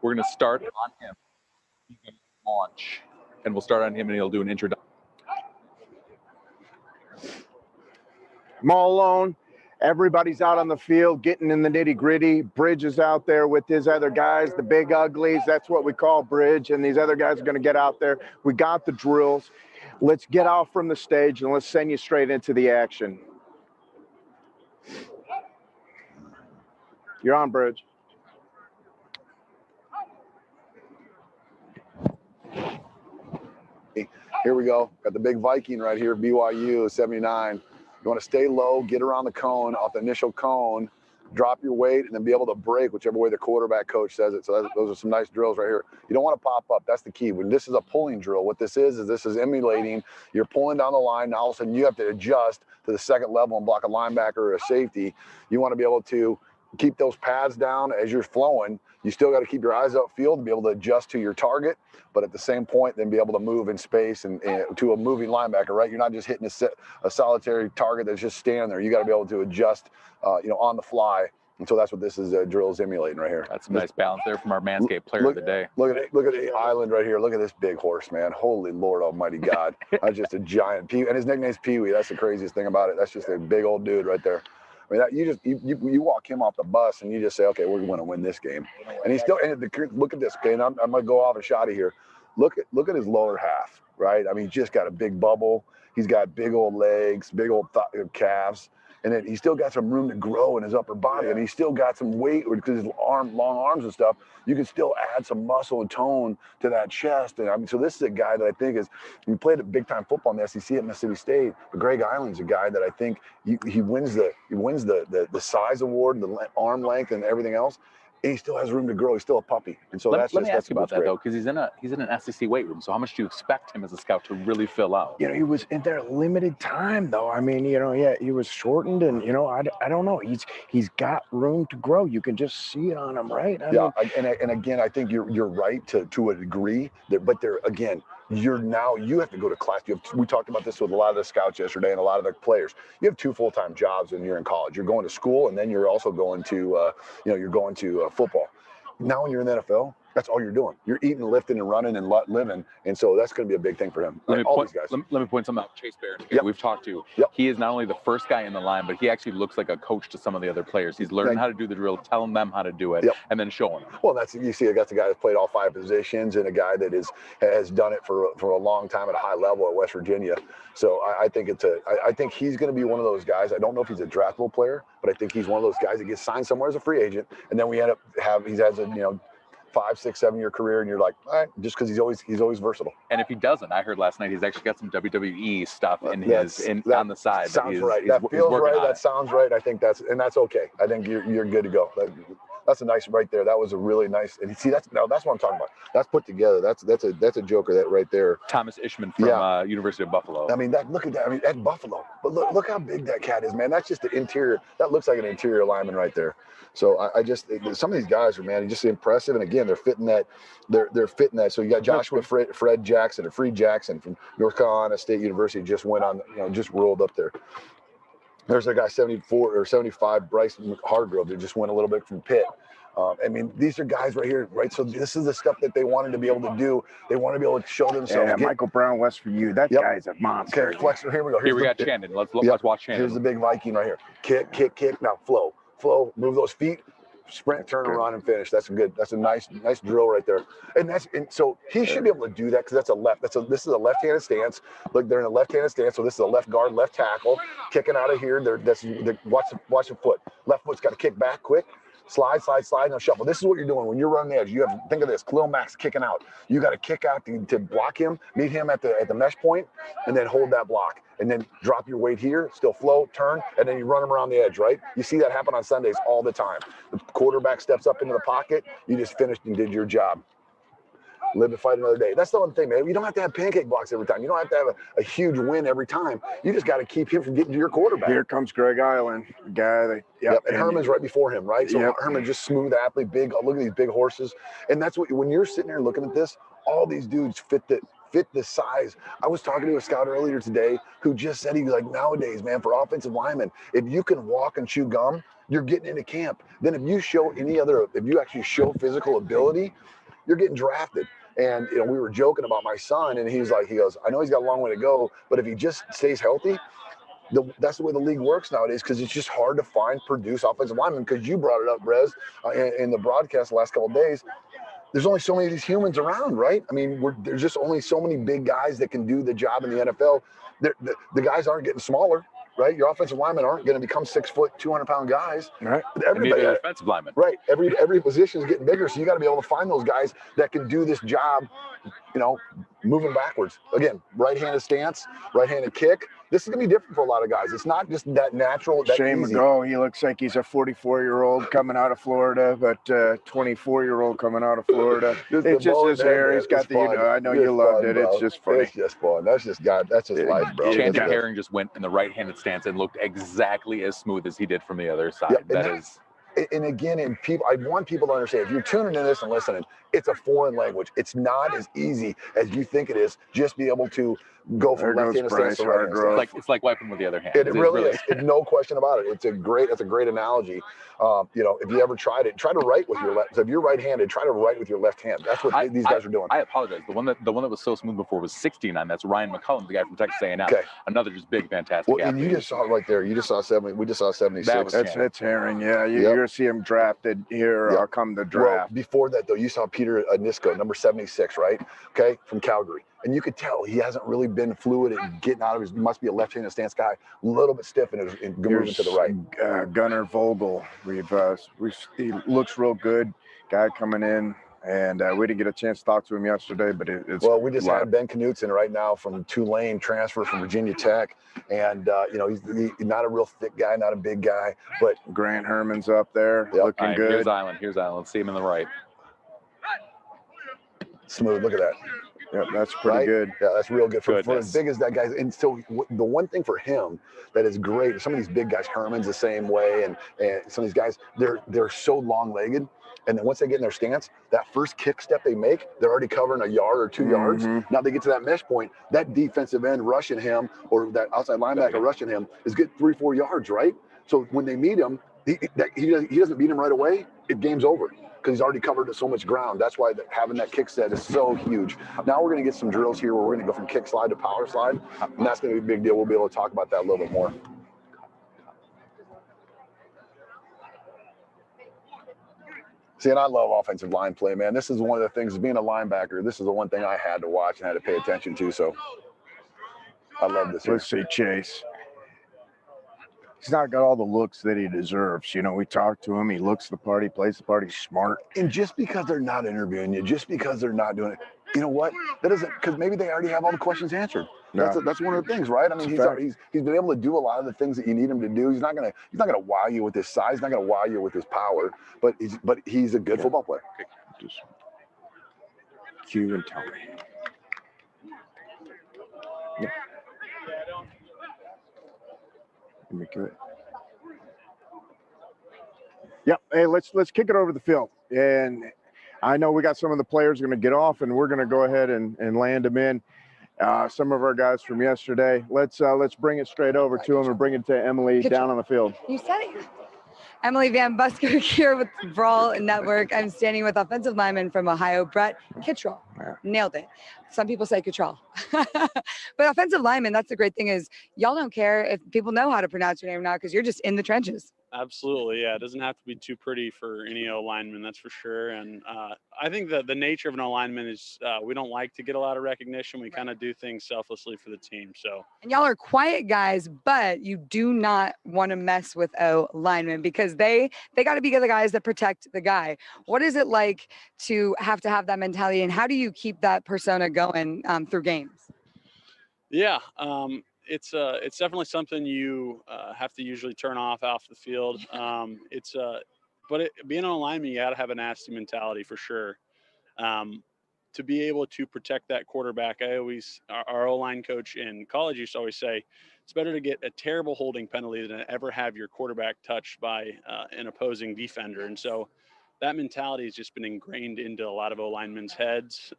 We're going to start on him. He can launch, and we'll start on him, and he'll do an introduction. I'm all alone. Everybody's out on the field getting in the nitty-gritty. Bridge is out there with his other guys, the big uglies. That's what we call Bridge, and these other guys are going to get out there. We got the drills. Let's get off from the stage, and let's send you straight into the action. You're on, Bridge. Here we go. Got the big Viking right here, BYU 79. You want to stay low, get around the cone, off the initial cone, drop your weight, and then be able to break whichever way the quarterback coach says it. So those are some nice drills right here. You don't want to pop up. That's the key. When this is a pulling drill, what this is emulating. You're pulling down the line. Now all of a sudden you have to adjust to the second level and block a linebacker or a safety. You want to be able to keep those pads down as you're flowing. You still got to keep your eyes upfield to be able to adjust to your target, but at the same point, then be able to move in space and to a moving linebacker, right? You're not just hitting a solitary target that's just standing there. You got to be able to adjust, on the fly. And so that's what this is drill is emulating right here. That's a nice balance there from our Manscaped player of the day. Look at the island right here. Look at this big horse, man. Holy Lord Almighty God. That's just a giant and his nickname's Pee-wee. That's the craziest thing about it. That's just a big old dude right there. I mean, you walk him off the bus and you just say, okay, we're going to win this game. And he's still. And look at this, okay. And I'm going to go off a shotty here. Look at his lower half, right? I mean, he's just got a big bubble. He's got big old legs, big old calves, and then he's still got some room to grow in his upper body. And he's still got some weight because his long arms and stuff. You can still add some muscle and tone to that chest. And I mean, so this is a guy that I think is. He played big time football in the SEC at Mississippi State. But Greg Island's a guy that I think he wins the size award, the arm length, and everything else. And he still has room to grow. He's still a puppy, and so let me ask you about that though, because he's in an SEC weight room. So how much do you expect him as a scout to really fill out? He was in there limited time though. I mean, he was shortened, and I don't know. He's got room to grow. You can just see it on him, right? And again, I think you're right to a degree. But again. You have to go to class. We talked about this with a lot of the scouts yesterday and a lot of the players. You have 2 full-time jobs when you're in college. You're going to school, and then you're also going to, football. Now when you're in the NFL, that's all you're doing. You're eating, lifting, and running and living, and so that's going to be a big thing for him. Let me point something out. Chase Barron, we've talked to. Yep. He is not only the first guy in the line, but he actually looks like a coach to some of the other players. He's learning how to do the drill, telling them how to do it, and then showing them. Well, you see, that's a guy that's played all 5 positions and a guy that has done it for a long time at a high level at West Virginia. So I think I think he's going to be one of those guys. I don't know if he's a draftable player, but I think he's one of those guys that gets signed somewhere as a free agent, and then we end up he has a 5, 6, 7 year career, and you're like, all right, just because he's always versatile. And if he doesn't, I heard last night he's actually got some WWE stuff on the side. Sounds right. That feels right. That sounds right. I think that's okay. I think you're good to go. That's a nice right there. That was a really nice. And see, that's what I'm talking about. That's put together. That's a joker that right there. Thomas Ishman from University of Buffalo. I mean, look at that. I mean, at Buffalo. But look how big that cat is, man. That's just the interior. That looks like an interior lineman right there. So I just some of these guys are, man, just impressive. And again, they're fitting that. They're fitting that. So you got Joshua Fred Jackson or Free Jackson from North Carolina State University just went on, just rolled up there. There's a guy 74 or 75, Bryce Hargrove, that just went a little bit from Pitt. I mean, these are guys right here, right? So this is the stuff that they wanted to be able to do. They want to be able to show themselves. Yeah, Michael Brown, West for you. That guy's a monster. Okay, flexor. Here we go. Here we got Shannon. Let's watch Shannon. Here's the big Viking right here. Kick. Now flow. Move those feet. Sprint, turn, and run, and finish. That's a nice drill right there. And so he should be able to do that because this is a left-handed stance. Look, they're in a left-handed stance, so this is a left guard, left tackle, kicking out of here. Watch the foot. Left foot's got to kick back quick. Slide, now shuffle. This is what you're doing when you're running the edge. Think of this, Khalil Mack's kicking out. You got to kick out to block him, meet him at the mesh point, and then hold that block. And then drop your weight here, still flow, turn, and then you run him around the edge, right? You see that happen on Sundays all the time. The quarterback steps up into the pocket, you just finished and did your job. Live to fight another day. That's the one thing, man. You don't have to have pancake blocks every time. You don't have to have a huge win every time. You just got to keep him from getting to your quarterback. Here comes Greg Island, guy. And Herman's right before him, right? So Herman just smooth athlete, big. Look at these big horses. And that's what, when you're sitting there looking at this, all these dudes fit the size. I was talking to a scout earlier today who just said, nowadays, man, for offensive linemen, if you can walk and chew gum, you're getting into camp. Then if you actually show physical ability, you're getting drafted. And we were joking about my son, and he goes, I know he's got a long way to go, but if he just stays healthy, that's the way the league works nowadays, because it's just hard to produce offensive linemen. Because you brought it up, Rez, in the broadcast the last couple of days. There's only so many of these humans around, right? I mean, there's just only so many big guys that can do the job in the NFL. The guys aren't getting smaller, right? Your offensive linemen aren't going to become 6 foot, 200-pound guys. Right. Everybody, defensive linemen. Right. Every position is getting bigger, so you got to be able to find those guys that can do this job, moving backwards. Again, right-handed stance, right-handed kick. This is going to be different for a lot of guys. It's not just that natural, that Shane easy. McGo, he looks like he's a 44-year-old coming out of Florida, but 24-year-old coming out of Florida. It's just his hair. He's got the, I know you loved it. It's just funny. It's just fun. That's just life, bro. Chandler Herring just went in the right-handed stance and looked exactly as smooth as he did from the other side. Yeah, and again, I want people to understand, if you're tuning in this and listening, it's a foreign language. It's not as easy as you think it is. Just be able to go from left-handed stance to right-handed stance. It's like wiping with the other hand. It really is. No question about it. That's a great analogy. If you ever tried it, try to write with your left. So if you're right-handed, try to write with your left hand. That's what these guys are doing. I apologize. The one that was so smooth before was 69. That's Ryan McCullum, the guy from Texas A&M. Okay. Another just big, fantastic. Well, and you just saw it right there. You just saw 70. We just saw 76. That's Herring. Yeah, you're gonna see him drafted here. Come the draft. Well, before that though, you saw Peter Nisko, number 76, right? Okay, from Calgary. And you could tell he hasn't really been fluid in getting out of his. He must be a left-handed stance guy, a little bit stiff in moving to the right. Gunnar Vogel. He looks real good. Guy coming in, and we didn't get a chance to talk to him yesterday, but it's we just had Ben Knutson right now from Tulane, transfer from Virginia Tech, and he's not a real thick guy, not a big guy, but Grant Herman's up there looking good. Here's Island. See him in the right. Smooth. Look at that. Yeah, that's pretty good. Yeah, that's real good for as big as that guy is. And so the one thing for him that is great, some of these big guys, Herman's the same way, and some of these guys, they're so long-legged. And then once they get in their stance, that first kick step they make, they're already covering a yard or 2 yards. Now they get to that mesh point, that defensive end rushing him or that outside linebacker rushing him is getting 3-4 yards, right? So when they meet him, he doesn't beat him right away, game's over. Because he's already covered so much ground. That's why having that kick set is so huge. Now we're going to get some drills here where we're going to go from kick slide to power slide, and that's going to be a big deal. We'll be able to talk about that a little bit more. See, and I love offensive line play, man. This is one of the things, being a linebacker, this is the one thing I had to watch and had to pay attention to, so I love this. Let's see, Chase. He's not got all the looks that he deserves. We talked to him. He looks the part. He plays the part. He's smart. And just because they're not interviewing you, just because they're not doing it, you know what? That doesn't, because maybe they already have all the questions answered. That's one of the things, right? I mean, he's been able to do a lot of the things that you need him to do. He's not gonna wow you with his size. He's not gonna wow you with his power. But he's a good football player. Just cue and tell me. Yeah. Good. Yep. Hey, let's kick it over the field. And I know we got some of the players going to get off, and we're going to go ahead and land them in. Some of our guys from yesterday. Let's bring it straight over to them and bring it to Emily down on the field. You said it. Emily Van Busker here with Brawl Network. I'm standing with offensive lineman from Ohio, Brett Kittrell. Nailed it. Some people say Kittrell. But offensive lineman, that's the great thing is y'all don't care if people know how to pronounce your name now because you're just in the trenches. Absolutely, yeah. It doesn't have to be too pretty for any O-lineman, that's for sure. And I think that the nature of an O-lineman is we don't like to get a lot of recognition. We kind of do things selflessly for the team. So. And y'all are quiet guys, but you do not want to mess with O-linemen because they got to be the guys that protect the guy. What is it like to have that mentality, and how do you keep that persona going through games? Yeah. It's definitely something you have to usually turn off the field. Being an lineman, you got to have a nasty mentality for sure. To be able to protect that quarterback, our O-line coach in college used to always say, it's better to get a terrible holding penalty than to ever have your quarterback touched by an opposing defender. And so that mentality has just been ingrained into a lot of O-linemen's heads.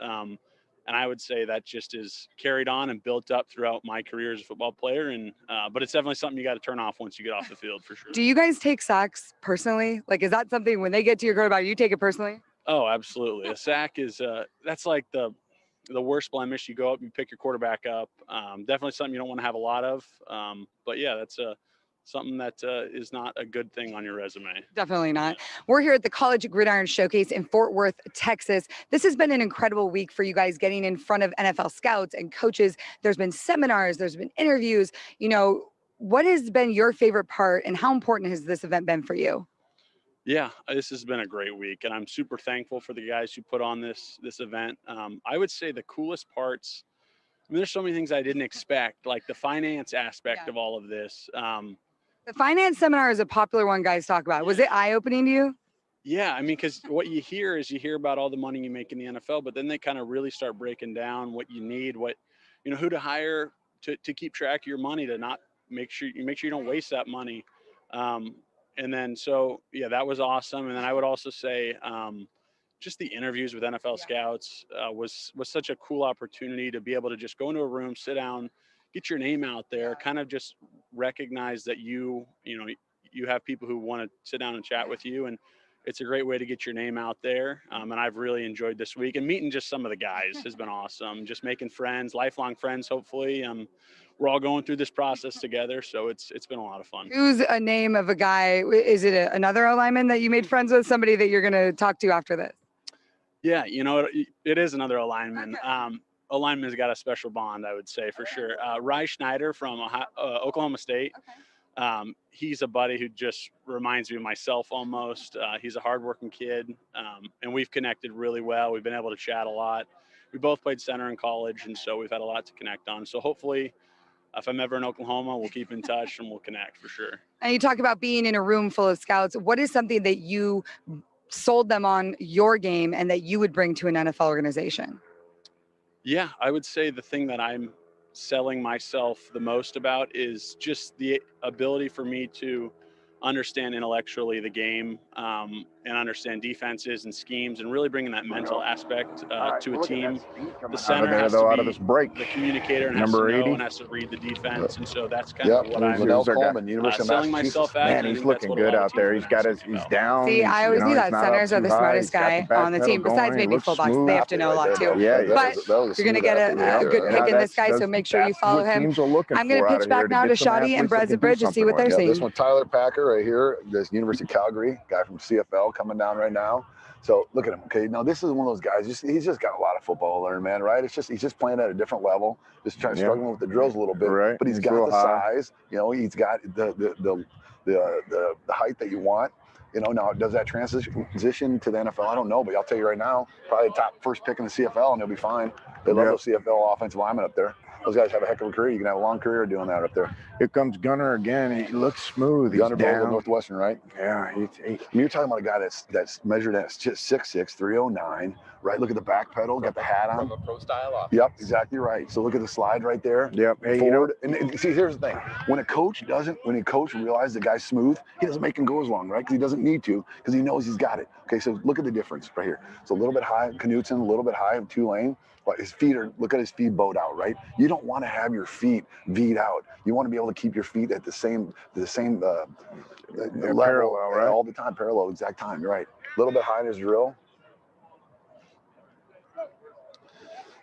And I would say that just is carried on and built up throughout my career as a football player. And but it's definitely something you got to turn off once you get off the field, for sure. Do you guys take sacks personally? Like, is that something when they get to your quarterback, you take it personally? Oh, absolutely. A sack is that's like the worst blemish. You go up, you pick your quarterback up. Definitely something you don't want to have a lot of. But yeah, that's something that is not a good thing on your resume. Definitely not. We're here at the College Gridiron Showcase in Fort Worth, Texas. This has been an incredible week for you guys getting in front of NFL scouts and coaches. There's been seminars, there's been interviews. You know, what has been your favorite part and how important has this event been for you? Yeah, this has been a great week, and I'm super thankful for the guys who put on this event. I would say the coolest parts, I mean, there's so many things I didn't expect, like the finance aspect of all of this. The finance seminar is a popular one guys talk about. Was it eye-opening to you? Yeah, I mean, because what you hear about all the money you make in the NFL, but then they kind of really start breaking down what you need, what, you know, who to hire to keep track of your money, to not make sure you don't waste that money. And then, so yeah, that was awesome. And then I would also say, just the interviews with NFL scouts was such a cool opportunity to be able to just go into a room, sit down, get your name out there, kind of just recognize that you have people who want to sit down and chat with you. And it's a great way to get your name out there. And I've really enjoyed this week, and meeting just some of the guys has been awesome. Just making friends, lifelong friends, hopefully. We're all going through this process together, so it's been a lot of fun. Who's a name of a guy? Is it another O-lineman that you made friends with? Somebody that you're going to talk to after this? Yeah, you know, it is another O-lineman. Okay. O-lineman's got a special bond, I would say, for sure. Rye Schneider from Oklahoma State. Okay. He's a buddy who just reminds me of myself almost. He's a hardworking kid, and we've connected really well. We've been able to chat a lot. We both played center in college, and so we've had a lot to connect on. So hopefully, if I'm ever in Oklahoma, we'll keep in touch and we'll connect for sure. And you talk about being in a room full of scouts. What is something that you sold them on your game and that you would bring to an NFL organization? Yeah, I would say the thing that I'm selling myself the most about is just the ability for me to understand intellectually the game, and understand defenses and schemes, and really bringing that mental aspect to a team. The center has to be the communicator and has to know and has to read the defense, and so that's kind of what I'm selling myself at. Man, he's looking good out there. He's down. See, I always knew that centers are the smartest guy on the team. Besides maybe fullbacks, they have to know a lot too. Yeah, but you're going to get a good pick in this guy, so make sure you follow him. I'm going to pitch back now to Shoddy and Breads and Bridge and see what they're seeing. This one, Tyler Packer right here, this University of Calgary guy from CFL coming down right now. So look at him. Okay, now this is one of those guys. He's just got a lot of football to learn, man. Right? He's just playing at a different level, just struggling with the drills a little bit. Right. But he's got the size. You know, he's got the height that you want. You know, now does that transition to the NFL? I don't know, but I'll tell you right now, probably the top first pick in the CFL, and he'll be fine. They love those CFL offensive linemen up there. Those guys have a heck of a career. You can have a long career doing that up there. Here comes Gunner again. He looks smooth. Gunner Bowl, Northwestern, right? Yeah. You're talking about a guy that's measured at 6'6", 309, right? Look at the back pedal, got the hat on. From a pro style offense. Yep, exactly right. So look at the slide right there. Yep. Hey, forward. And see, here's the thing. When a coach realizes the guy's smooth, he doesn't make him go as long, right? Because he doesn't need to, because he knows he's got it. Okay, so look at the difference right here. So a little bit high, Knutson, a little bit high, Tulane. But his feet look at his feet bowed out, right? You don't want to have your feet V'd out. You want to be able to keep your feet at the same level, parallel, right? All the time, parallel, exact time. You're right. A little bit high in his drill.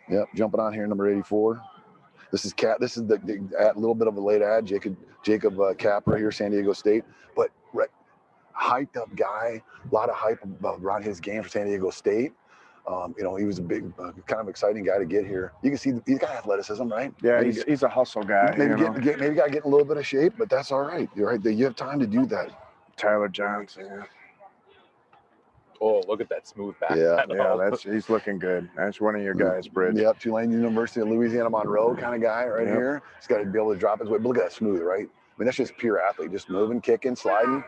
Yep, jumping on here, number 84. This is Cap. This is the little bit of a late ad, Jacob Cap right here, San Diego State. But hyped up guy, a lot of hype around his game for San Diego State. You know, he was a big, kind of exciting guy to get here. You can see he's got athleticism, right? Yeah, he's a hustle guy. Maybe got to get a little bit of shape, but that's all right. You're right. You have time to do that. Tyler Johnson. Yeah. Oh, look at that smooth back. Yeah, he's looking good. That's one of your guys, Bridge. Yep, Tulane University of Louisiana Monroe kind of guy right here. He's got to be able to drop his weight. But look at that smooth, right? I mean, that's just pure athlete, just moving, kicking, sliding.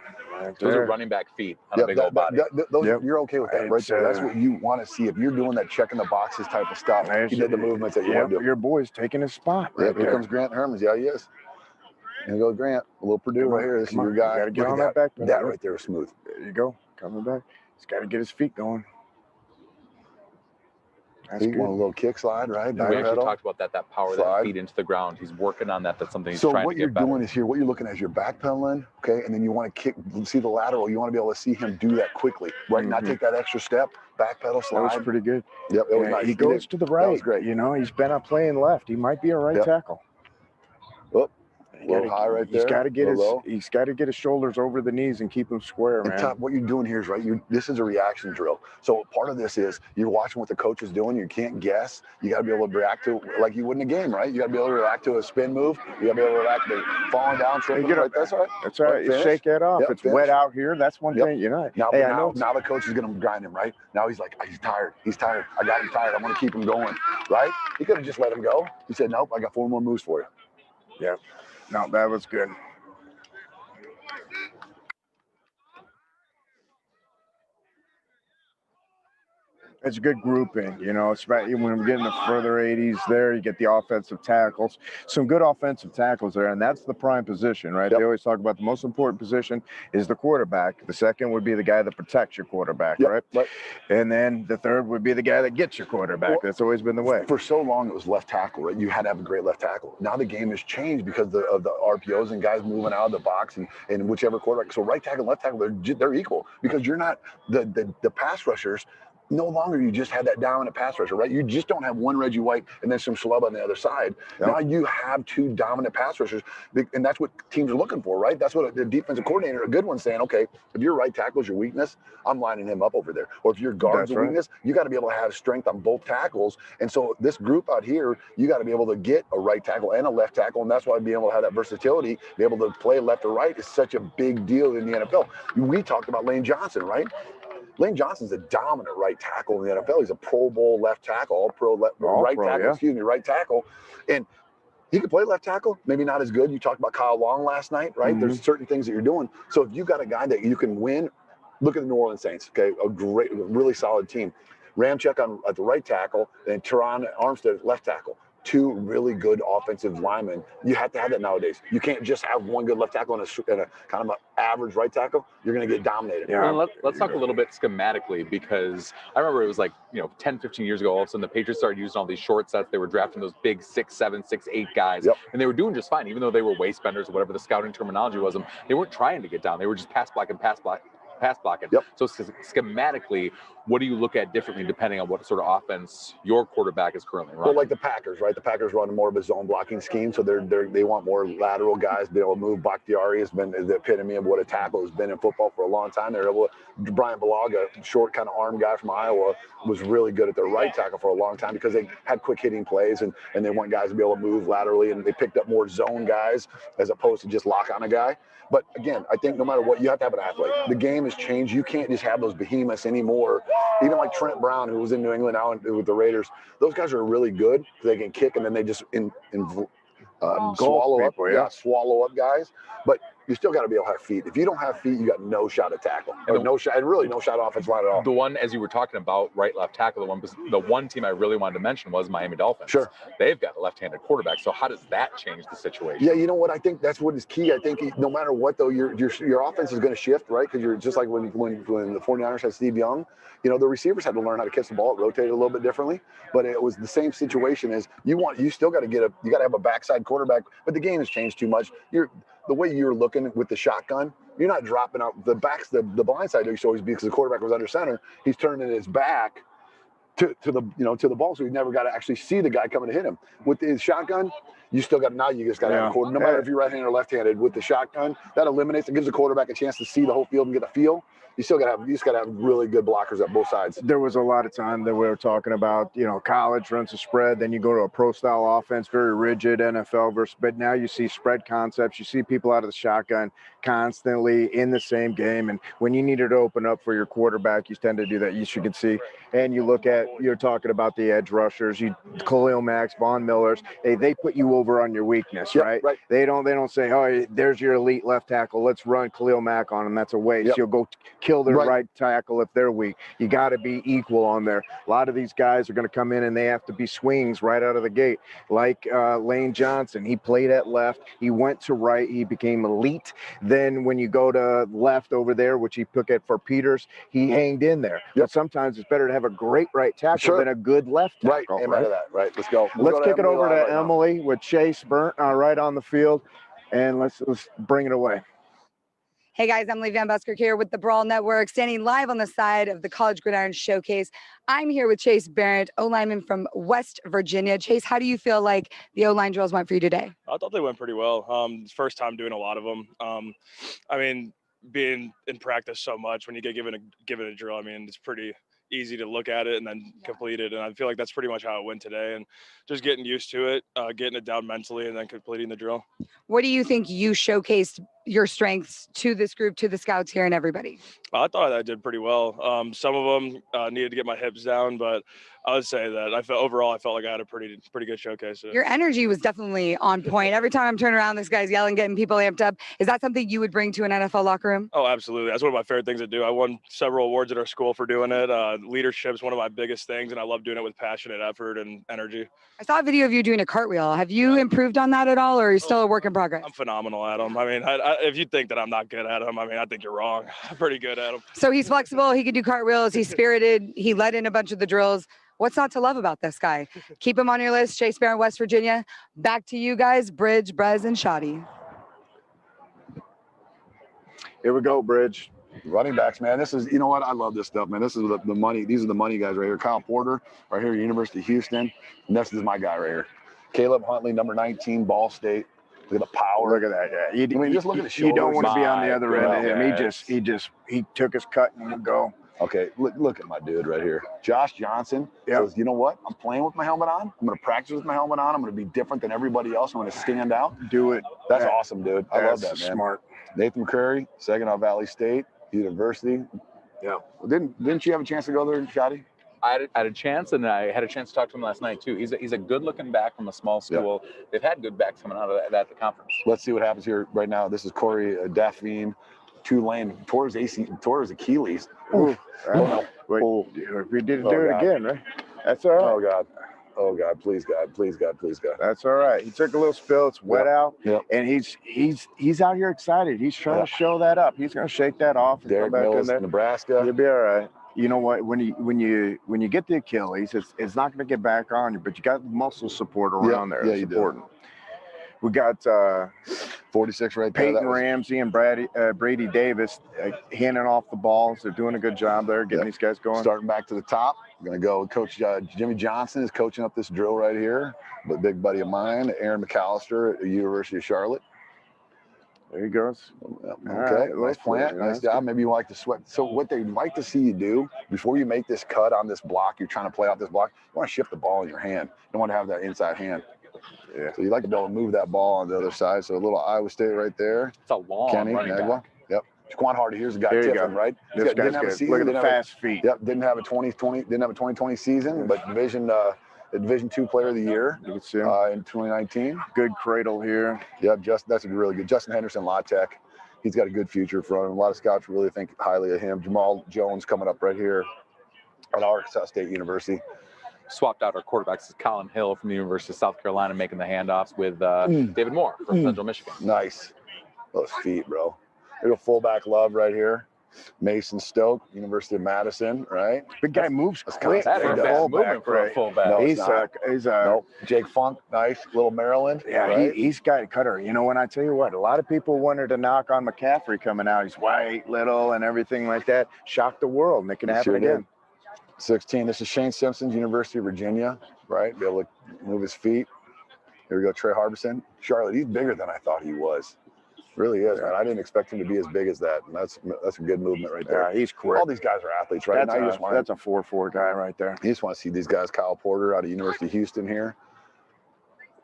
Those are running back feet on a big old body. You're okay with that, right there. That's what you want to see. If you're doing that checking the boxes type of stuff, you did the movements that you want to do. Your boy's taking his spot. Right here comes Grant Hermans. Yeah, he is. Here goes Grant. A little Purdue right here. This is your guy. You got to get on that back. That right there is smooth. There you go. Coming back. He's got to get his feet going. That's He good. want a little kick slide, right? And we Back actually pedal. talked about that power, Slide. that feet into the ground. He's working on that. That's something he's So trying what to you're get better. doing is here, what you're looking at is you're backpedaling, okay? And then you want to kick, see the lateral. You want to be able to see him do that quickly, right? Not take that extra step, backpedal, slide. That was pretty good. Yep, it was nice. He goes to the right. That was great. You know, he's been playing left. He might be a right tackle. Oh, a little high right there. He's got to get low. he's got to get his shoulders over the knees and keep him square, And man. Top, what you're doing here is right. This is a reaction drill. So part of this is you're watching what the coach is doing. You can't guess. You got to be able to react to like you would in a game, right? You got to be able to react to a spin move. You got to be able to react to falling down, tripping. Right? That's all right. That's all right. You shake that off. Yep, it's wet out here. That's one thing. You know. Now, hey, now the coach is going to grind him, right? Now he's like, he's tired. He's tired. I got him tired. I want to keep him going, right? He could have just let him go. He said, nope, I got 4 more moves for you. Yeah. No, that was good. It's a good grouping, you know, especially when we get in the further 80s there, you get the offensive tackles, some good offensive tackles there, and that's the prime position, right? They always talk about the most important position is the quarterback. The second would be the guy that protects your quarterback, right? And then the third would be the guy that gets your quarterback. Well, that's always been the way. For so long, it was left tackle, right? You had to have a great left tackle. Now the game has changed because of the RPOs and guys moving out of the box and whichever quarterback. So right tackle, left tackle, they're equal because you're not the pass rushers. No longer you just had that dominant pass rusher, right? You just don't have one Reggie White and then some schlub on the other side. Now you have 2 dominant pass rushers, and that's what teams are looking for, right? That's what the defensive coordinator, a good one, saying, okay, if your right tackle is your weakness, I'm lining him up over there. Or if your guard's a weakness, you got to be able to have strength on both tackles. And so this group out here, you got to be able to get a right tackle and a left tackle, and that's why being able to have that versatility, be able to play left or right is such a big deal in the NFL. We talked about Lane Johnson, right? Lane Johnson's a dominant right tackle in the NFL. He's a Pro Bowl left tackle, right tackle. And he could play left tackle, maybe not as good. You talked about Kyle Long last night, right? There's certain things that you're doing. So if you got a guy that you can win, look at the New Orleans Saints, okay? A really solid team. Ramczyk at the right tackle, and Teron Armstead at left tackle. 2 really good offensive linemen. You have to have that nowadays. You can't just have one good left tackle and a kind of an average right tackle. You're going to get dominated. Yeah. Well, let's talk a little bit schematically, because I remember it was like, 10, 15 years ago, all of a sudden the Patriots started using all these short sets. They were drafting those big 6'7", 6'8" guys, and they were doing just fine, even though they were waist benders or whatever the scouting terminology was. They weren't trying to get down. They were just pass blocking. So schematically, what do you look at differently depending on what sort of offense your quarterback is currently running? Well, like the Packers, right? The Packers run more of a zone blocking scheme, so they want more lateral guys, be able to move. Bakhtiari has been the epitome of what a tackle has been in football for a long time. They're able to, Brian Bulaga, short kind of arm guy from Iowa, was really good at their right tackle for a long time because they had quick hitting plays and they want guys to be able to move laterally, and they picked up more zone guys as opposed to just lock on a guy. But again, I think no matter what, you have to have an athlete. The game has changed. You can't just have those behemoths anymore. Even like Trent Brown, who was in New England now with the Raiders, those guys are really good. They can kick, and then they just swallow up guys. But you still got to be able to have feet. If you don't have feet, you got no shot at tackle, and no shot offensive line at all. The one, as you were talking about, right, left tackle, the one team I really wanted to mention was Miami Dolphins. Sure. They've got a left-handed quarterback. So how does that change the situation? Yeah, you know what? I think that's what is key. I think no matter what, though, your offense is going to shift, right? Because you're just like when the 49ers had Steve Young, the receivers had to learn how to catch the ball. It rotated a little bit differently, but it was the same situation as you still got to have a backside quarterback, but the game has changed too much. The way you're looking with the shotgun, you're not dropping out the blind side used to always be because the quarterback was under center. He's turning his back to the ball, so he never got to actually see the guy coming to hit him. With his shotgun, you just got to have a quarterback. No matter if you're right-handed or left-handed, with the shotgun, that eliminates. It gives the quarterback a chance to see the whole field and get a feel. You just got to have really good blockers at both sides. There was a lot of time that we were talking about, college runs a spread, then you go to a pro style offense, very rigid NFL versus, but now you see spread concepts. You see people out of the shotgun constantly in the same game. And when you needed to open up for your quarterback, you tend to do that. You can see, and you look at, you're talking about the edge rushers, Khalil Macks, Von Millers, they put you over on your weakness, right? Right. They don't say, oh, there's your elite left tackle, let's run Khalil Mack on him. That's a waste. You'll go kill their right tackle if they're weak. You got to be equal on there. A lot of these guys are going to come in and they have to be swings right out of the gate. Like Lane Johnson, he played at left. He went to right. He became elite. Then when you go to left over there, which he took it for Peters, he hanged in there. But sometimes it's better to have a great right tackle Sure. than a good left Right. tackle. Amen to that. Right. Let's go. Let's kick it over to right now. Emily with Chase Burnt right on the field, and let's bring it away. Hey guys, Emily Van Buskirk here with the Brawl Network, standing live on the side of the College Gridiron Showcase. I'm here with Chase Barrett, O-lineman from West Virginia. Chase, how do you feel like the O-line drills went for you today? I thought they went pretty well. It's first time doing a lot of them. I mean, being in practice so much, when you get given a drill, I mean, it's pretty easy to look at it and then complete it. And I feel like that's pretty much how it went today. And just getting used to it, getting it down mentally, and then completing the drill. What do you think you showcased your strengths to this group, to the scouts here and everybody? I thought I did pretty well. Some of them needed to get my hips down, but I would say that I felt like I had a pretty good showcase. Your energy was definitely on point. Every time I'm turning around, this guy's yelling, getting people amped up. Is that something you would bring to an NFL locker room? Oh, absolutely. That's one of my favorite things to do. I won several awards at our school for doing it. Leadership is one of my biggest things, and I love doing it with passionate effort and energy. I saw a video of you doing a cartwheel. Have you improved on that at all, or are you still a work in progress? I'm phenomenal at them. I mean, if you think that I'm not good at them, I mean, I think you're wrong. I'm pretty good at them. So he's flexible. He can do cartwheels. He's spirited. He led in a bunch of the drills. What's not to love about this guy? Keep him on your list. Chase Barrett, West Virginia. Back to you guys, Bridge, Brez, and Shoddy. Here we go, Bridge. Running backs, man. This is, you know what? I love this stuff, man. This is the money. These are the money guys right here. Kyle Porter, right here, University of Houston. And this is my guy right here. Caleb Huntley, number 19, Ball State. Look at the power. Look at that. Yeah. I mean, just look at the shoulders. You don't want to be on the other end of him. goodness. He took his cut and would go. Okay, look at my dude right here. Josh Johnson says, you know what? I'm playing with my helmet on. I'm going to practice with my helmet on. I'm going to be different than everybody else. I'm going to stand out. Do it. That's awesome, dude. I love that, man. Smart. Nathan McCurry, Saginaw Valley State University. Yeah. Didn't you have a chance to go there, Shotty? I had a chance, and I had a chance to talk to him last night too. He's a good-looking back from a small school. Yeah. They've had good backs coming out of that, the conference. Let's see what happens here right now. This is Corey Daffine, Tulane, tore his Achilles. Ooh. Oh, Wait, oh. we didn't do it again, right? That's all right. Oh God. Oh God, please God, please God, please God. That's all right. He took a little spill. It's wet out, and he's out here excited. He's trying to show that up. He's going to shake that off and Derek go back Mills, in there. Nebraska. You'll be all right. You know what? When you get the Achilles, it's not going to get back on you, but you got muscle support around there. Yeah, it's you important. We got 46 right there. Peyton Ramsey and Brady Davis handing off the balls. They're doing a good job there, getting these guys going. Starting back to the top. We're going to go. Coach Jimmy Johnson is coaching up this drill right here. But big buddy of mine, Aaron McAllister at the University of Charlotte. There he goes. Okay, right, nice plant, nice job. Maybe you like to sweat. So what they'd like to see you do before you make this cut on this block, you're trying to play out this block, you want to shift the ball in your hand. You don't want to have that inside hand. Yeah. So you like to be able to move that ball on the other side. So a little Iowa State right there. It's a long Kenny running back. Yep. Quan Hardy, here's a guy There you tipping, go. right? This guy's good. Look at the fast feet. Yep, didn't have a 2020 season, but Division II Player of the Year You can see him. in 2019. Good cradle here. Yep, that's a really good. Justin Henderson, La Tech. He's got a good future for him. A lot of scouts really think highly of him. Jamal Jones coming up right here at Arkansas State University. Swapped out our quarterbacks. Colin Hill from the University of South Carolina making the handoffs with David Moore from Central Michigan. Nice. Those feet, bro. There's a fullback love right here. Mason Stoke, University of Madison, right? Big guy moves quick. That's a fast movement for a fullback. No, He's nope. Jake Funk, nice. Little Maryland. Yeah, right? he's got a cutter. You know, when I tell you what, a lot of people wanted to knock on McCaffrey coming out. He's white, little, and everything like that. Shocked the world, and it can happen Sure again. did. 16. This is Shane Simpson's University of Virginia, right? Be able to move his feet. Here we go, Trey Harbison. Charlotte, he's bigger than I thought he was. Really is, man. I didn't expect him to be as big as that. And that's a good movement right there. Yeah, he's quick. All these guys are athletes, right? That's a 4-4 guy right there. You just want to see these guys. Kyle Porter out of University of Houston here.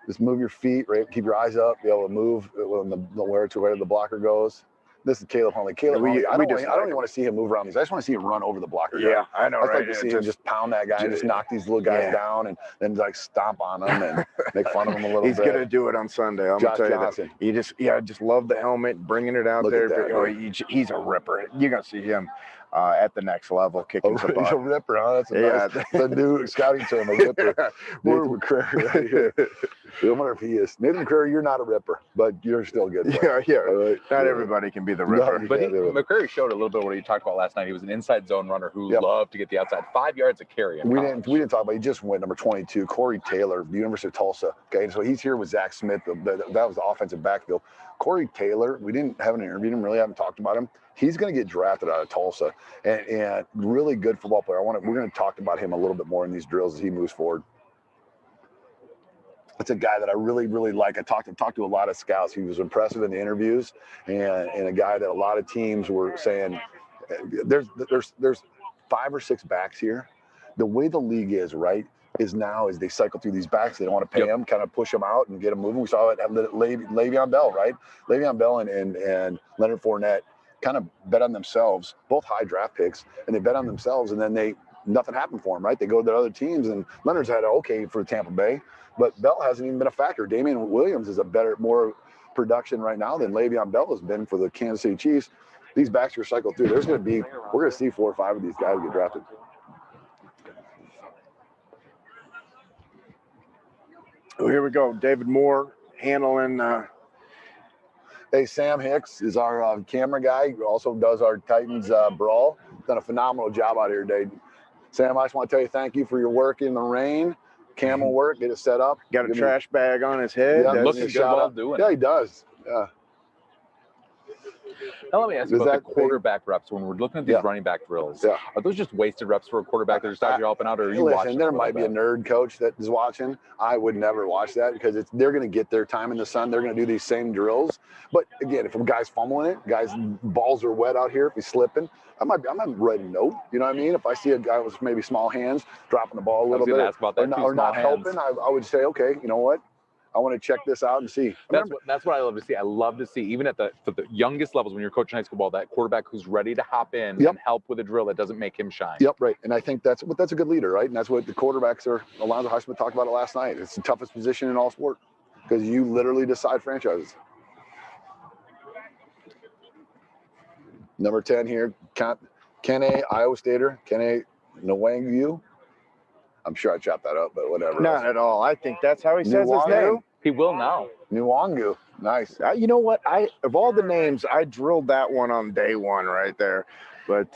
Just move your feet, right? Keep your eyes up. Be able to move when where the blocker goes. This is Caleb Huntley. I don't even want to see him move around these. I just want to see him run over the blocker. Yeah, I know, I'd right? like to see him just pound that guy and just knock these little guys down and then like stomp on them and make fun of them a little bit. He's gonna do it on Sunday. I'm Josh gonna tell Johnson. you that. I just love the helmet, bringing it out Look there. at that, He's a ripper. You're gonna see him. at the next level, kicking some He's a butt. ripper, huh? That's a Yeah. nice, the new scouting term, a ripper. Nathan McCrary right here. I wonder if he is. Nathan McCrary, you're not a ripper, but you're still a good player. Yeah. Right? Not everybody can be the ripper. you But can't do it. McCrary showed a little bit what he talked about last night. He was an inside zone runner who loved to get the outside. 5 yards of carry. We didn't talk about. He just went number 22, Corey Taylor, the University of Tulsa. Okay, so he's here with Zach Smith. That was the offensive backfield. Corey Taylor, we didn't have an interview him. Really haven't talked about him. He's going to get drafted out of Tulsa, and really good football player. We're going to talk about him a little bit more in these drills as he moves forward. It's a guy that I really, really like. I talked to a lot of scouts. He was impressive in the interviews, and a guy that a lot of teams were saying, there's 5 or 6 backs here. The way the league is, right, is now as they cycle through these backs, they don't want to pay them, kind of push them out and get them moving. We saw it at Le'Veon Bell, right? Le'Veon Bell and Leonard Fournette kind of bet on themselves, both high draft picks, and they bet on themselves, and then nothing happened for them, right? They go to their other teams, and Leonard's had okay for Tampa Bay, but Bell hasn't even been a factor. Damian Williams is more production right now than Le'Veon Bell has been for the Kansas City Chiefs. These backs are cycled through. We're going to see 4 or 5 of these guys get drafted. Oh, here we go. David Moore handling. Hey, Sam Hicks is our camera guy, who also does our Titans brawl. Done a phenomenal job out here today. Sam, I just want to tell you thank you for your work in the rain. Camel work, get it set up. Got a trash bag on his head. Yeah, looking good while doing it. Yeah, he does. Yeah. Now let me ask you about the quarterback reps. When we're looking at these running back drills, are those just wasted reps for a quarterback that just out here helping out, or are you watching? There might be a nerd coach that is watching. I would never watch that because they're going to get their time in the sun. They're going to do these same drills. But again, if a guy's fumbling it, guys' balls are wet out here, if he's slipping, I might write a note. You know what I mean? If I see a guy with maybe small hands dropping the ball a little bit or not helping, I would say, okay, you know what? I want to check this out and see. That's what I love to see. I love to see, even for the youngest levels, when you're coaching high school ball, that quarterback who's ready to hop in and help with a drill that doesn't make him shine. Yep, right. And I think that's a good leader, right? And that's what the quarterbacks are. Alonzo Highsmith talked about it last night. It's the toughest position in all sport because you literally decide franchises. Number 10 here, Kene, Iowa Stater, Kene Nwangwu. I'm sure I chopped that up, but whatever. Not at all. I think that's how he says his name. He will now. Nwangwu. Nice. You know what? Of all the names, I drilled that one on day one right there. But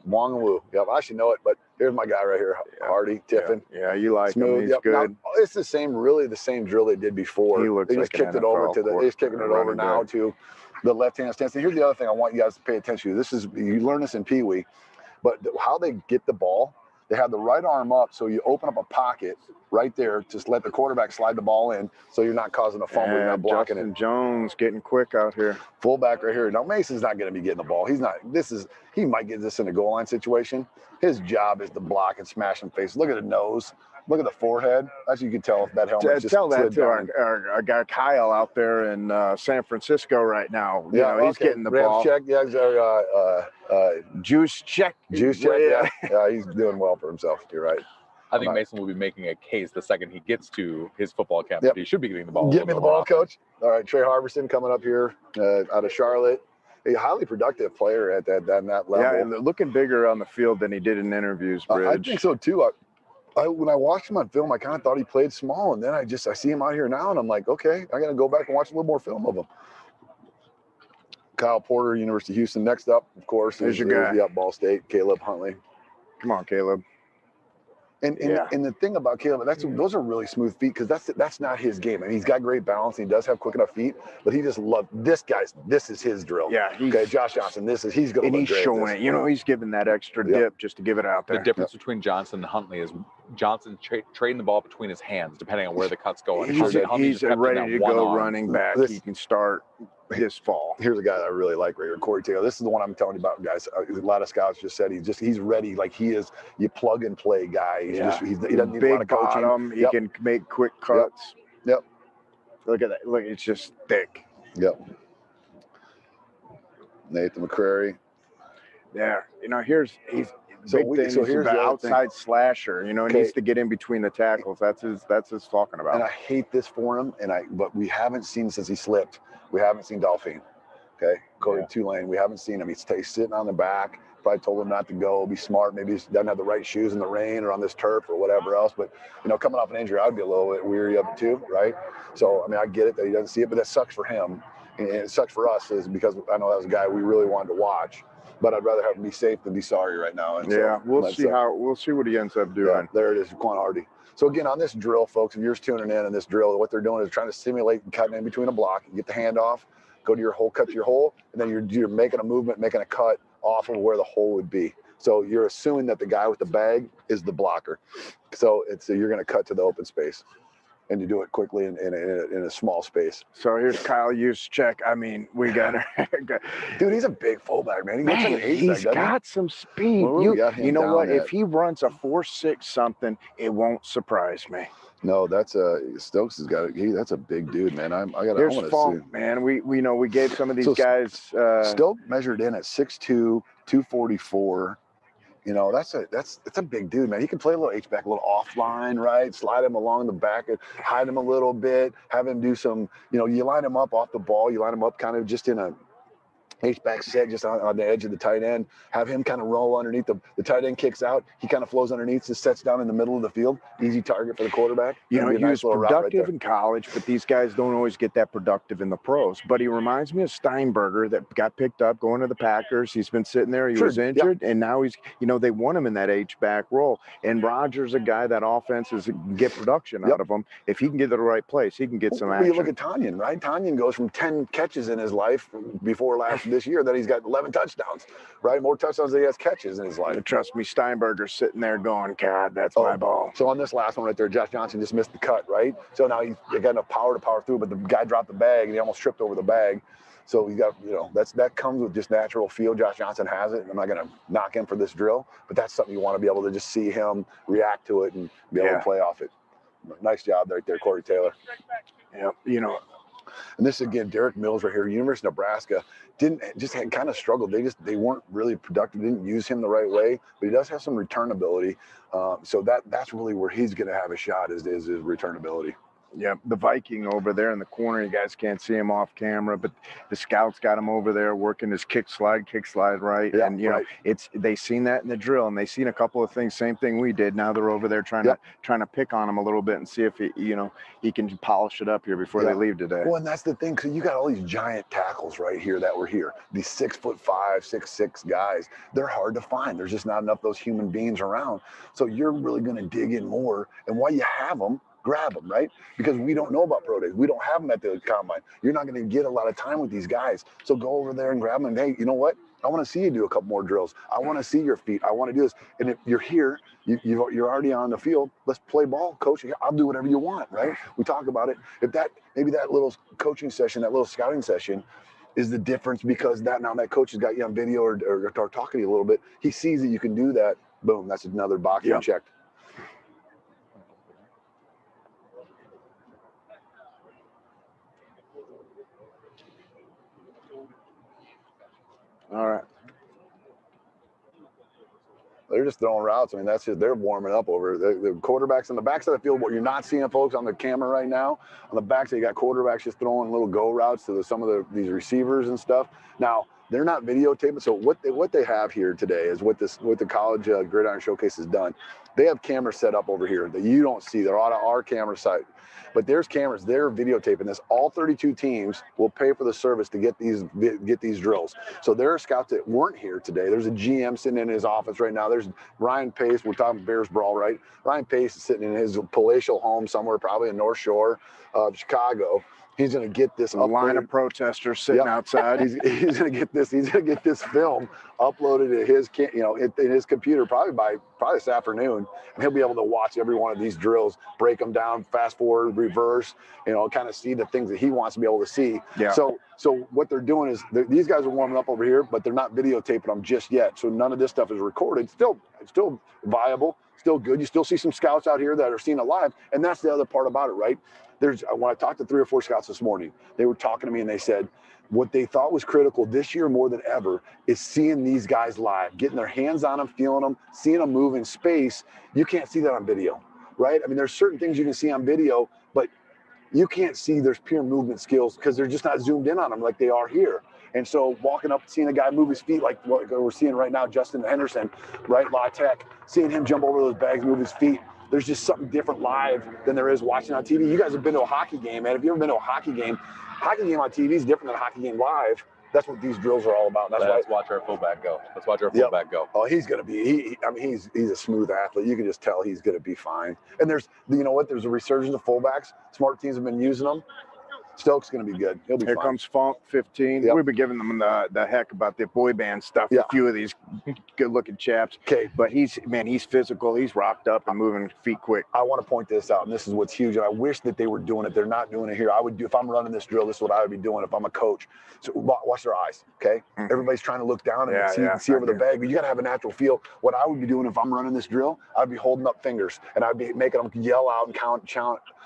Nwangwu. Yeah, I should know it, but here's my guy right here, Hardy Tiffin. Yeah, you like Smooth. him. He's good. Now, it's the same drill they did before. He looks they just like kicked it over to the. He's kicking it over now to the left-hand stance. And here's the other thing I want you guys to pay attention to. You learn this in Pee Wee, but how they get the ball. They have the right arm up, so you open up a pocket right there. Just let the quarterback slide the ball in, so you're not causing a fumble, you're not blocking Justin Jones getting quick out here. Fullback right here. Now Mason's not going to be getting the ball. He's not. He might get this in a goal line situation. His job is to block and smash in face. Look at the nose. Look at the forehead. As you can tell, if that helmet just tell that slid to down. our guy Kyle out there in San Francisco right now. He's getting the ball. Check. Yeah, he's Juice check. Juice check. Yeah, he's doing well for himself. You're right. I think Mason will be making a case the second he gets to his football camp that he should be getting the ball. Get me the ball, coach. All right, Trey Harbison coming up here out of Charlotte. A highly productive player at that level. Yeah, and looking bigger on the field than he did in interviews, Bridge. I think so too. When I watched him on film, I kind of thought he played small, and then I see him out here now, and I'm like, okay, I got to go back and watch a little more film of him. Kyle Porter, University of Houston. Next up, of course, there's your guy. Ball State, Caleb Huntley. Come on, Caleb. And the thing about Caleb, those are really smooth feet because that's not his game. I mean, he's got great balance. And he does have quick enough feet, but he just loves this guy's. This is his drill. Yeah. Okay, Josh Johnson. He's going to. And he's showing it. He's giving that extra dip just to give it out there. The difference between Johnson and Huntley is Johnson trading the ball between his hands, depending on where the cut's going. He's ready to go running back. He can start his fall. Here's a guy that I really like right here, Corey Taylor. This is the one I'm telling you about, guys. A lot of scouts just said he's ready. Like he is, you plug and play guy. He doesn't need a lot of coaching. Bottom. He can make quick cuts. Yep. Look at that. Look, it's just thick. Yep. Nathan McCrary. There. Here's he's. So here's the outside slasher. He needs to get in between the tackles. That's his talking about. And I hate this for him. But we haven't seen since he slipped. We haven't seen Dolphine. Okay, Cody Tulane, we haven't seen him. He's sitting on the back. Probably told him not to go, be smart. Maybe he doesn't have the right shoes in the rain or on this turf or whatever else. But, you know, coming off an injury, I'd be a little bit weary of it too, right? So, I mean, I get it that he doesn't see it, but that sucks for him. And it sucks for us is because I know that was a guy we really wanted to watch. But I'd rather have him be safe than be sorry right now. And yeah, so, we'll see what he ends up doing. Yeah, there it is, Quan Hardy. So again, on this drill, folks, if you're just tuning in this drill, what they're doing is trying to simulate cutting in between a block. You get the hand off, go to your hole, cut to your hole, and then you're making a movement, making a cut off of where the hole would be. So you're assuming that the guy with the bag is the blocker. So you're going to cut to the open space, and you do it quickly in a small space. So here's Kyle Juszczyk. I mean, we got dude. He's a big fullback, man. He looks like an ace-back, he's got some speed. You know what? If he runs a 4.6 something, it won't surprise me. No, that's Stokes has got it. That's a big dude, man. I want to see. Man, we gave some of these guys. Stokes measured in at 6'2", 244. You know, that's a big dude, man. He can play a little H-back, a little offline, right? Slide him along the back and hide him a little bit. Have him do some, you know, you line him up off the ball. You line him up kind of just in a H-back set just on the edge of the tight end. Have him kind of roll underneath. The tight end kicks out. He kind of flows underneath, just sets down in the middle of the field. Easy target for the quarterback. You know, he was productive in college, but these guys don't always get that productive in the pros. But he reminds me of Steinberger that got picked up going to the Packers. He's been sitting there. He was injured, and now he's, you know, they want him in that H-back role. And Rodgers, a guy that offenses get production out of him. If he can get to the right place, he can get some action. You look at Tanyan, right? Tanyan goes from 10 catches in his life before this year that he's got 11 touchdowns, right? More touchdowns than he has catches in his life. And trust me, Steinberger's sitting there going, God, that's my ball. So on this last one right there, Josh Johnson just missed the cut, right? So now he got enough power to power through, but the guy dropped the bag and he almost tripped over the bag. So he got, you know, that comes with just natural feel. Josh Johnson has it. I'm not going to knock him for this drill, but that's something you want to be able to just see him react to it and be able to play off it. Nice job right there, Corey Taylor. Yeah, you know. And this again, Derek Mills right here, University of Nebraska, had kind of struggled. They weren't really productive, didn't use him the right way, but he does have some return ability. So that's really where he's going to have a shot is his return ability. Yeah, the Viking over there in the corner, you guys can't see him off camera, but the scouts got him over there working his kick slide right. Yeah, and you know, they seen that in the drill, and they seen a couple of things, same thing we did. Now they're over there trying to pick on him a little bit and see if he can polish it up here before they leave today. Well, and that's the thing, because you got all these giant tackles right here that were here. These 6'5", 6'6" guys, they're hard to find. There's just not enough of those human beings around. So you're really going to dig in more, and while you have them, grab them, right? Because we don't know about pro days. We don't have them at the combine. You're not going to get a lot of time with these guys. So go over there and grab them. And hey, you know what? I want to see you do a couple more drills. I want to see your feet. I want to do this. And if you're here, you're already on the field. Let's play ball, coach. I'll do whatever you want, right? We talk about it. If maybe that little coaching session, that little scouting session is the difference, because now that coach has got you on video or talking to you a little bit, he sees that you can do that. Boom, that's another box checked. All right. They're just throwing routes. I mean, that's just, they're warming up over the quarterbacks on the backside of the field. What you're not seeing, folks, on the camera right now, on the backside, you got quarterbacks just throwing little go routes to some of these receivers and stuff. Now, they're not videotaping. So what they have here today is what the college Gridiron Showcase has done. They have cameras set up over here that you don't see. They're on our camera site. But there's cameras. They're videotaping this. All 32 teams will pay for the service to get these drills. So there are scouts that weren't here today. There's a GM sitting in his office right now. There's Ryan Pace. We're talking Bears Brawl, right? Ryan Pace is sitting in his palatial home somewhere, probably in North Shore of Chicago. He's going to get this. A line of protesters sitting outside. He's going to get this. He's going to get this film uploaded to his, in his computer probably this afternoon, and he'll be able to watch every one of these drills, break them down, fast forward, reverse, kind of see the things that he wants to be able to see. Yeah. So what they're doing is these guys are warming up over here, but they're not videotaping them just yet. So none of this stuff is recorded. It's still viable, still good. You still see some scouts out here that are seeing it live, and that's the other part about it, right? When I talked to 3 or 4 scouts this morning, they were talking to me and they said what they thought was critical this year more than ever is seeing these guys live, getting their hands on them, feeling them, seeing them move in space. You can't see that on video, right? I mean, there's certain things you can see on video, but you can't see their pure movement skills because they're just not zoomed in on them like they are here. And so walking up, seeing a guy move his feet like what we're seeing right now, Justin Henderson, right, La Tech, seeing him jump over those bags, move his feet. There's just something different live than there is watching on TV. You guys have been to a hockey game, man. If you've ever been to a hockey game on TV is different than a hockey game live. That's what these drills are all about. Let's watch our fullback go. Let's watch our fullback go. Oh, he's going to be, he's a smooth athlete. You can just tell he's going to be fine. And there's, you know what, there's a resurgence of fullbacks. Smart teams have been using them. Stokes going to be good. He'll be Here fine. comes Funk, 15. Yep. We've been giving them the heck about the boy band stuff. Yeah. A few of these good-looking chaps. Okay. But he's physical. He's rocked up and moving feet quick. I want to point this out, and this is what's huge, and I wish that they were doing it. They're not doing it here. I would do, if I'm running this drill, this is what I would be doing if I'm a coach. So watch their eyes, okay? Mhm. Everybody's trying to look down and see over the bag, but you got to have a natural feel. What I would be doing if I'm running this drill, I'd be holding up fingers, and I'd be making them yell out and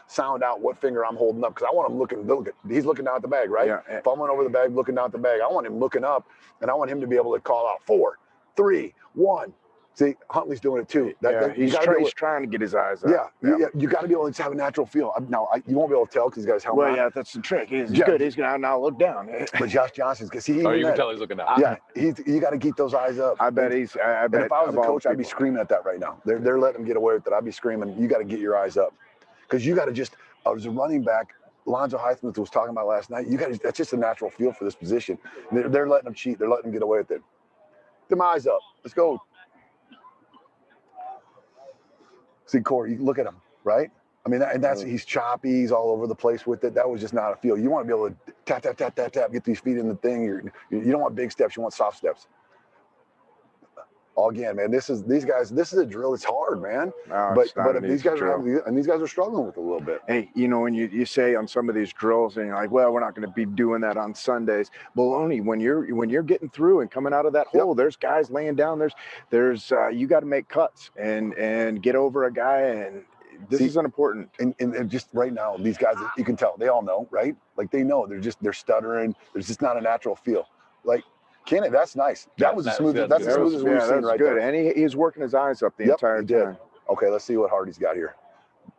sound out what finger I'm holding up, because I want him looking. He's looking down at the bag, right? Yeah. If I'm over the bag, looking down at the bag, I want him looking up, and I want him to be able to call out 4, 3, 1. See, Huntley's doing it too. He's trying to get his eyes up. You got to be able to just have a natural feel. Now, you won't be able to tell because he's got his helmet on. Well, yeah, that's the trick. He's good. He's going to now look down. But Josh Johnson's, because you can tell he's looking down. Yeah, you got to keep those eyes up. I bet. And if I was a coach, I'd be screaming at that right now. They're letting him get away with it. I'd be screaming, you got to get your eyes up. Because you got to just, as a running back, Lonzo Highsmith was talking about last night, that's just a natural feel for this position. They're letting him cheat. They're letting him get away with it. Get my eyes up. Let's go. See, Corey, look at him, right? I mean, he's choppy. He's all over the place with it. That was just not a feel. You want to be able to tap, tap, tap, tap, tap, get these feet in the thing. You don't want big steps. You want soft steps. Again, man, this is a drill. It's hard, man. No, but if these guys are struggling with it a little bit. Hey, when you say on some of these drills, and you're like, well, we're not going to be doing that on Sundays. Baloney, when you're getting through and coming out of that hole, there's guys laying down. There's you got to make cuts and get over a guy, and this is important. And just right now, these guys, you can tell, they all know, right? Like they know they're stuttering. There's just not a natural feel. Like, Kenny, that's nice. That was the smoothest. That's the smoothest we've seen right there. And he's working his eyes up the entire time. Okay, let's see what Hardy's got here.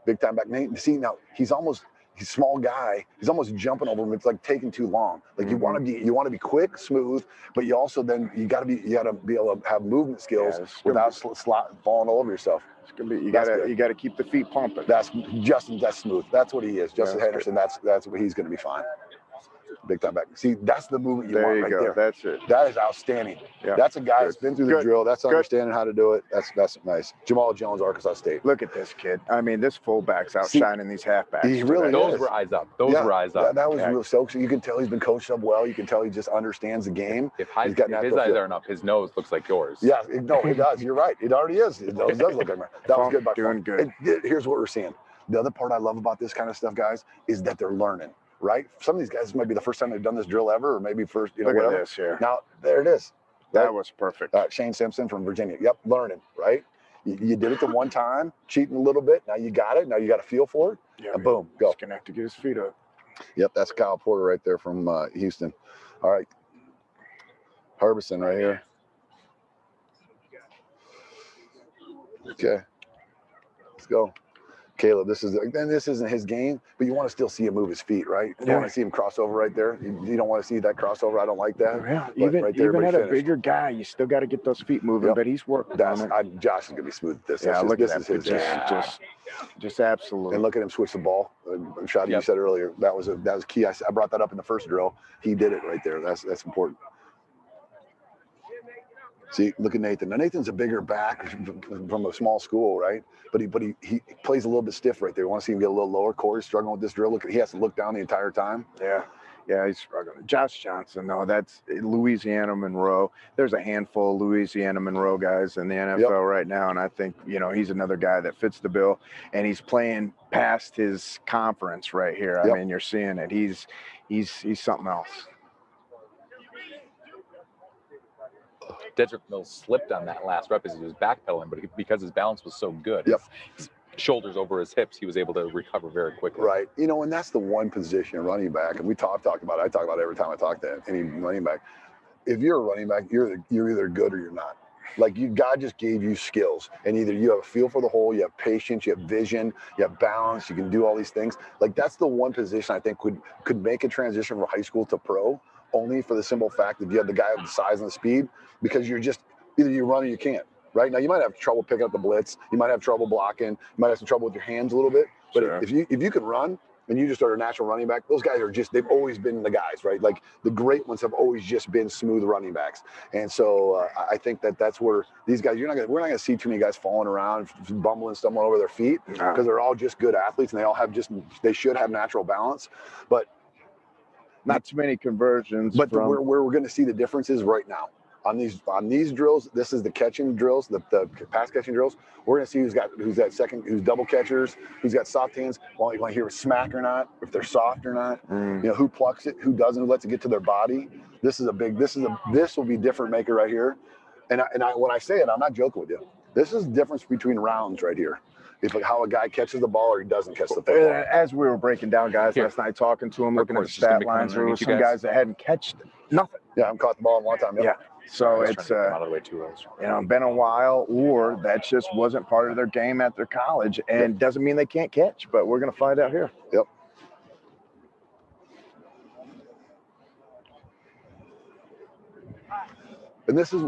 Big time back. Nate, see now he's a small guy. He's almost jumping over him. It's like taking too long. Like you want to be quick, smooth, but you also then you got to be able to have movement skills without falling all over yourself. It's gonna be you got to keep the feet pumping. That's smooth. That's what he is. Justin Henderson. That's what he's going to be fine. Big time back. See, that's the movement you want right there. That's it. That is outstanding. Yeah. That's a guy that's been through the drill. That's understanding how to do it. That's nice. Jamal Jones, Arkansas State. Look at this kid. I mean, this fullback's outshining these halfbacks. He really Those were eyes up. Those were eyes up. That was real. So you can tell he's been coached up well. You can tell he just understands the game. If his eyes aren't up, his nose looks like yours. Yeah, no, it does. You're right. It already is. It does look like that. That was good. Doing good. And here's what we're seeing. The other part I love about this kind of stuff, guys, is that they're learning. Right? Some of these guys might be the first time they've done this drill ever, or maybe first, Look whatever. At this here. Now, there it is. That was perfect. Shane Simpson from Virginia. Yep, learning, right? You did it the one time, cheating a little bit. Now you got it. Now you got a feel for it. Yeah, and boom, go. He's gonna have to get his feet up. Yep, that's Kyle Porter right there from Houston. All right. Harbison right here. Okay. Let's go. Caleb, this isn't his game, but you want to still see him move his feet, right? You want to see him cross over right there. You don't want to see that crossover. I don't like that. Yeah, but even at a bigger guy, you still got to get those feet moving. But he's working on it. Josh is gonna be smooth at this. Yeah, look at that. This is his game. Just absolutely. And look at him switch the ball. Shot you said earlier. That was key. I brought that up in the first drill. He did it right there. That's important. See, look at Nathan. Now Nathan's a bigger back from a small school, right? But he plays a little bit stiff right there. You want to see him get a little lower. Corey's struggling with this drill. He has to look down the entire time. Yeah, he's struggling. Josh Johnson, no, that's Louisiana Monroe. There's a handful of Louisiana Monroe guys in the NFL right now, and I think he's another guy that fits the bill, and he's playing past his conference right here. I mean, you're seeing it. He's something else. Dedrick Mills slipped on that last rep as he was backpedaling, but because his balance was so good, his shoulders over his hips, he was able to recover very quickly. Right. And that's the one position, running back, and I talk about it every time I talk to any running back. If you're a running back, you're either good or you're not. Like God just gave you skills, and either you have a feel for the hole, you have patience, you have vision, you have balance, you can do all these things. Like that's the one position I think could make a transition from high school to pro only for the simple fact that you have the guy with the size and the speed, because you're just either you run or you can't. Right now, you might have trouble picking up the blitz. You might have trouble blocking. You might have some trouble with your hands a little bit. But Sure. if you can run and you just are a natural running back, those guys are just, they've always been the guys, right? Like the great ones have always just been smooth running backs. And so I think that's where these guys, we're not gonna see too many guys falling around, bumbling, stumbling over their feet, because they're all just good athletes and they should have natural balance. But not too many conversions. But where we're going to see the differences right now on these drills, this is the catching drills, the pass catching drills. We're going to see who's double catchers, who's got soft hands. You want to hear a smack or not, if they're soft or not. You know, who plucks it, who doesn't, who lets it get to their body. This will be different maker right here. And when I say it, I'm not joking with you. This is the difference between rounds right here. How a guy catches the ball or he doesn't catch the football. As we were breaking down guys last night, talking to him, looking at the stat lines, there were some guys that hadn't catched nothing. Yeah, I haven't caught the ball in a long time. Yeah. So it's out of the way too early. You know, been a while, or that just wasn't part of their game at their college, and doesn't mean they can't catch. But we're gonna find out here. Yep. And this is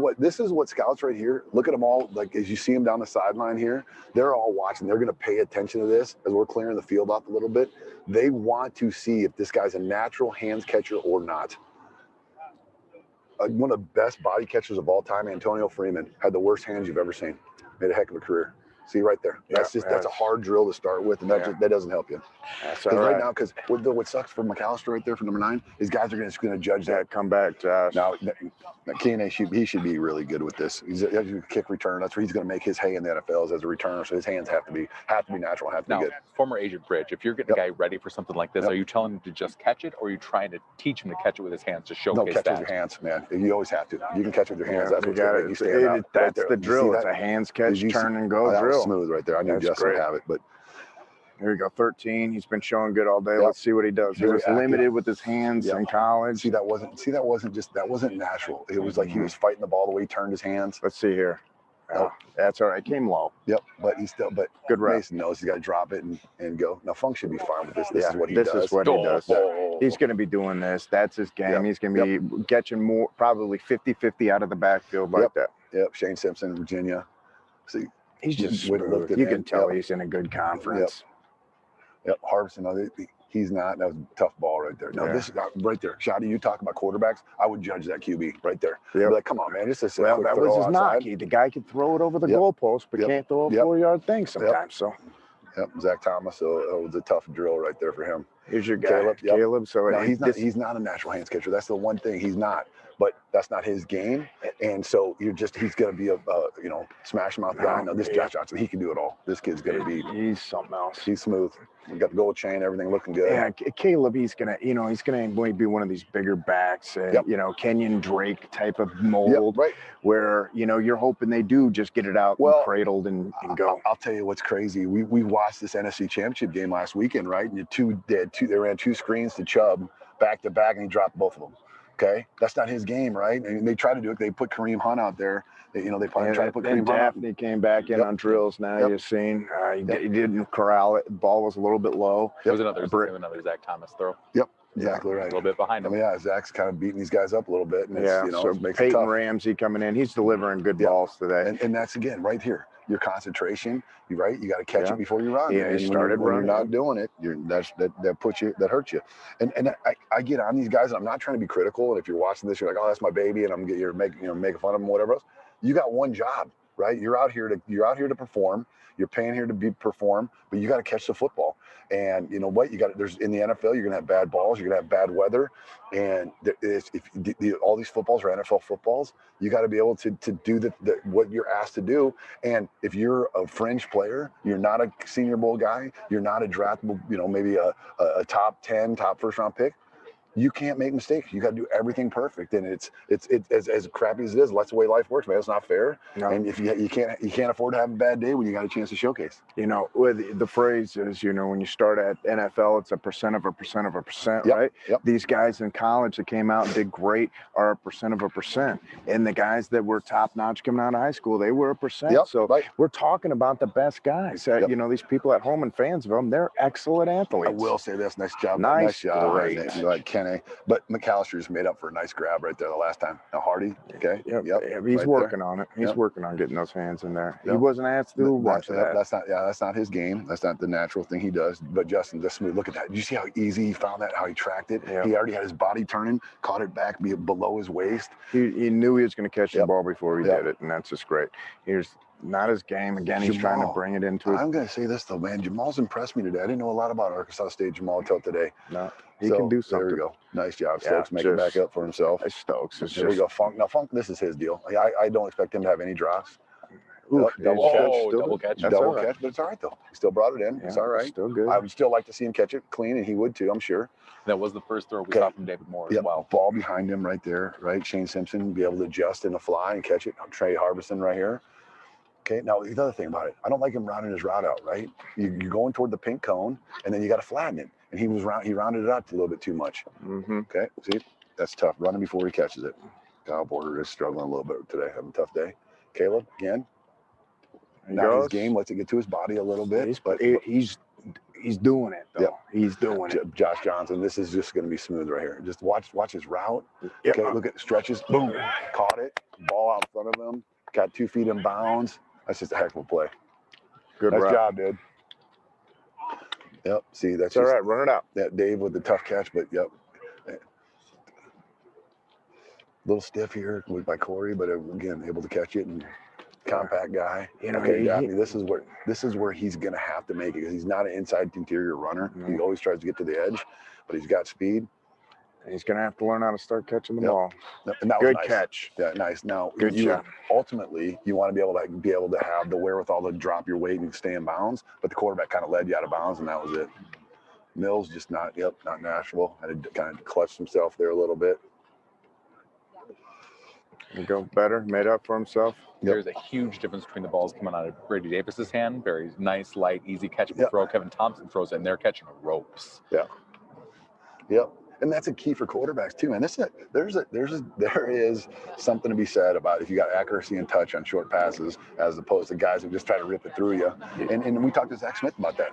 what scouts right here, look at them all, like as you see them down the sideline here, they're all watching. They're going to pay attention to this as we're clearing the field off a little bit. They want to see if this guy's a natural hands catcher or not. One of the best body catchers of all time, Antonio Freeman, had the worst hands you've ever seen. Made a heck of a career. See right there. That's a hard drill to start with, and that doesn't help you. Because right now, because what sucks for McAllister right there for number 9 is guys are just going to judge that. Come back, Josh. Now Keenan, he should be really good with this. He's a kick returner. That's where he's going to make his hay in the NFL as a returner. So his hands have to be natural, have to be good. Former agent Bridge, if you're getting a guy ready for something like this, are you telling him to just catch it, or are you trying to teach him to catch it with his hands to showcase that? No, catch with your hands, man. You always have to. You can catch with your hands. That's what's going to make you stand out. That's the drill. It's a hands catch, turn and go drill. That was smooth right there. I knew Justin would have it, but. Here we go, 13. He's been showing good all day. Let's see what he does. He was limited with his hands in college. That wasn't natural. It was like he was fighting the ball the way he turned his hands. Let's see here. Oh, that's all right. Came low. Yep, but good rep. Mason knows he's got to drop it and go. Now Funk should be fine with this. This is what he does. This is what he does. He's going to be doing this. That's his game. He's going to be catching more, probably 50-50 out of the backfield like that. Yep, Shane Simpson, Virginia. See, he's just smooth. You can tell he's in a good conference. Yep, Harbison, he's not. That was a tough ball right there. Now, this right there. Shotty, you talk about quarterbacks. I would judge that QB right there. Yep. Like, come on, man. Just that was his knock. The guy could throw it over the goalpost, but can't throw a 4-yard thing sometimes. So. Yep, Zach Thomas. So it was a tough drill right there for him. Here's your guy, Caleb. So no, he's not a natural hands catcher. That's the one thing he's not. But that's not his game, and so he's going to be a smash mouth guy. No, this Josh Johnson, he can do it all. This kid's going to be. He's something else. He's smooth. We got the gold chain, everything looking good. Yeah, Caleb, he's gonna be one of these bigger backs, Kenyon Drake type of mold, where you're hoping they do just get it out, cradled and go. I'll tell you what's crazy. We watched this NFC Championship game last weekend, right? And they ran 2 screens to Chubb back to back, and he dropped both of them. Okay, that's not his game, right? And they try to do it. They put Kareem Hunt out there. They try to put Kareem Hunt out. Daphne came back in on drills. Now you've seen he didn't corral it. The ball was a little bit low. It was another Zach Thomas throw. Yep, exactly right. A little bit behind him. Zach's kind of beating these guys up a little bit. And so makes Peyton it tough. Ramsey coming in. He's delivering good balls today. And that's again right here. Your concentration, you got to catch it before you run. Yeah, he started when running. You're not doing it. That hurts you. And I get on these guys. And I'm not trying to be critical. And if you're watching this, you're like, oh, that's my baby, and you're making fun of him, whatever else. You got one job, right? You're out here to perform. You're paying here to perform, but you got to catch the football. And you know what? There's in the NFL, you're gonna have bad balls, you're gonna have bad weather, and all these footballs are NFL footballs. You got to be able to do what you're asked to do. And if you're a fringe player, you're not a Senior Bowl guy, you're not a draftable, maybe a top 10, top first round pick. You can't make mistakes. You got to do everything perfect, and it's as crappy as it is. That's the way life works, man. It's not fair. No. And if you can't afford to have a bad day when you got a chance to showcase. With the phrase is, when you start at NFL, it's a percent of a percent of a percent, right? Yep. These guys in college that came out and did great are a percent of a percent, and the guys that were top notch coming out of high school, they were a percent. Yep, so we're talking about the best guys. These people at home and fans of them, they're excellent athletes. I will say this: nice job, nice job, great. like Ken Kenny. But McAllister just made up for a nice grab right there the last time. Now Hardy, okay. Yep. Yep. He's right working there. on it. He's working on getting those hands in there. He Yep. wasn't asked to do much of that. That's not his game. That's not the natural thing he does. But Justin, just smooth. Look at that. Did you see how easy he found that? How he tracked it? Yep. He already had his body turning, caught it back below his waist. He knew he was going to catch the Yep. ball before he Yep. did it, and that's just great. Here's not his game. Again, he's trying to Jamal, bring it into it. I'm going to say this, though, man. Jamal's impressed me today. I didn't know a lot about Arkansas State Jamal until today. No, he can do something. There we go. Nice job, Yeah, Stokes, making back up for himself. Stokes is There we go. Funk. Now, Funk, this is his deal. I don't expect him to have any drops. Oof, Double catch. Double catch. That's Double all right. catch, but it's all right, though. He still brought it in. It's Yeah, all right. Still good. I would still like to see him catch it clean, and he would too, I'm sure. That was the first throw we Okay. saw from David Moore as well. Ball behind him right there, right? Shane Simpson be able to adjust in the fly and catch it. Trey Harbison right here. Okay, now the other thing about it, I don't like him rounding his route out, right? You're going toward the pink cone, and then you got to flatten it. And he rounded it out a little bit too much. Mm-hmm. Okay, see, that's tough. Running before he catches it. Kyle Porter is struggling a little bit today, having a tough day. Caleb, again, not his game, lets it get to his body a little bit. He's doing it, though. Yep. He's doing it. Josh Johnson, this is just going to be smooth right here. Just watch his route. Yep. Okay, look at stretches. Boom, caught it. Ball out in front of him. Got 2 feet in bounds. That's just a heck of a play. Good Nice route. job, dude. Yep. See, that's It's all right. Run it out. That Dave with the tough catch, but yep. Little stiff here by Corey, but again, able to catch it and compact guy. You know, Okay, Daphne, this is where he's gonna have to make it because he's not an inside interior runner. No. He always tries to get to the edge, but he's got speed. He's going to have to learn how to start catching the ball. And that was Good nice. catch. Yeah, nice. Now, Good job. Ultimately, you want to be able to have the wherewithal to drop your weight and stay in bounds, but the quarterback kind of led you out of bounds, and that was it. Mills just not natural. Had to kind of clutch himself there a little bit. He go better, made up for himself. There's a huge difference between the balls coming out of Brady Davis's hand, very nice, light, easy catchable throw. Kevin Thompson throws it, and they're catching ropes. Yep. And that's a key for quarterbacks too, man. There is something to be said about if you got accuracy and touch on short passes as opposed to guys who just try to rip it through you. And we talked to Zach Smith about that.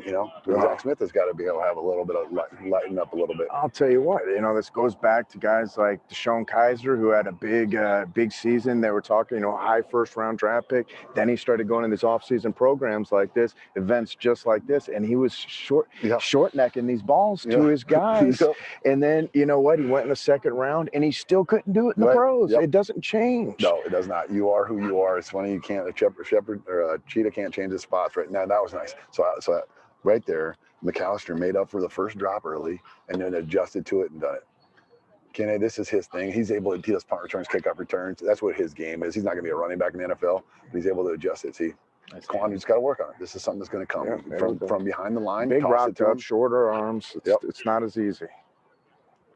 You know, Zach Smith has got to be able to have a little bit of lighten up a little bit. I'll tell you what, this goes back to guys like Deshaun Kaiser, who had a big season. They were talking, high first-round draft pick. Then he started going in these off-season programs like this, events just like this, and he was short-necking these balls to his guys. And then, you know what? He went in the second round, and he still couldn't do it in the pros. It doesn't change. No, it does not. You are who you are. It's funny. You can't. A shepherd or a cheetah can't change his spots. Right now, that was nice. So right there, McAllister made up for the first drop early, and then adjusted to it and done it. Kenny, this is his thing. He does punt returns, kickoff returns. That's what his game is. He's not going to be a running back in the NFL, but he's able to adjust it. See, Quan just got to work on it. This is something that's going to come from behind the line. Big rock touch, shorter arms. It's not as easy.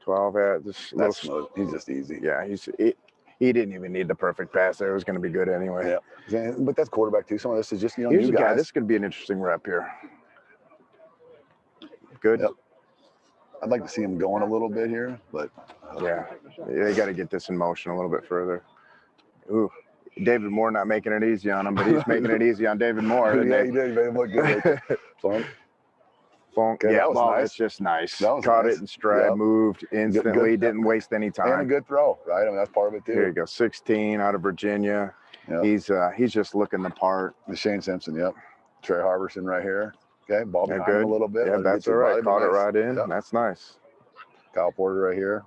12 at this. That's smooth. He's just easy. Yeah, he didn't even need the perfect pass there. It was going to be good anyway. Yeah, but that's quarterback too. Some of this is just Here's new a guys. guy. This is going to be an interesting rep here. Good. Yep. I'd like to see him going a little bit here, but they got to get this in motion a little bit further. Ooh, David Moore not making it easy on him, but he's making it easy on David Moore. He did. He made him look good. Funk. Okay, that was nice. It's just nice. Caught it in stride, moved instantly, didn't waste any time. And a good throw, right? I mean, that's part of it too. Here you go, 16 out of Virginia. He's just looking the part. Shane Simpson, Trey Harbison right here. Okay, ball behind him a little bit. Yeah, that's all right. Caught it right in. That's nice. Kyle Porter right here.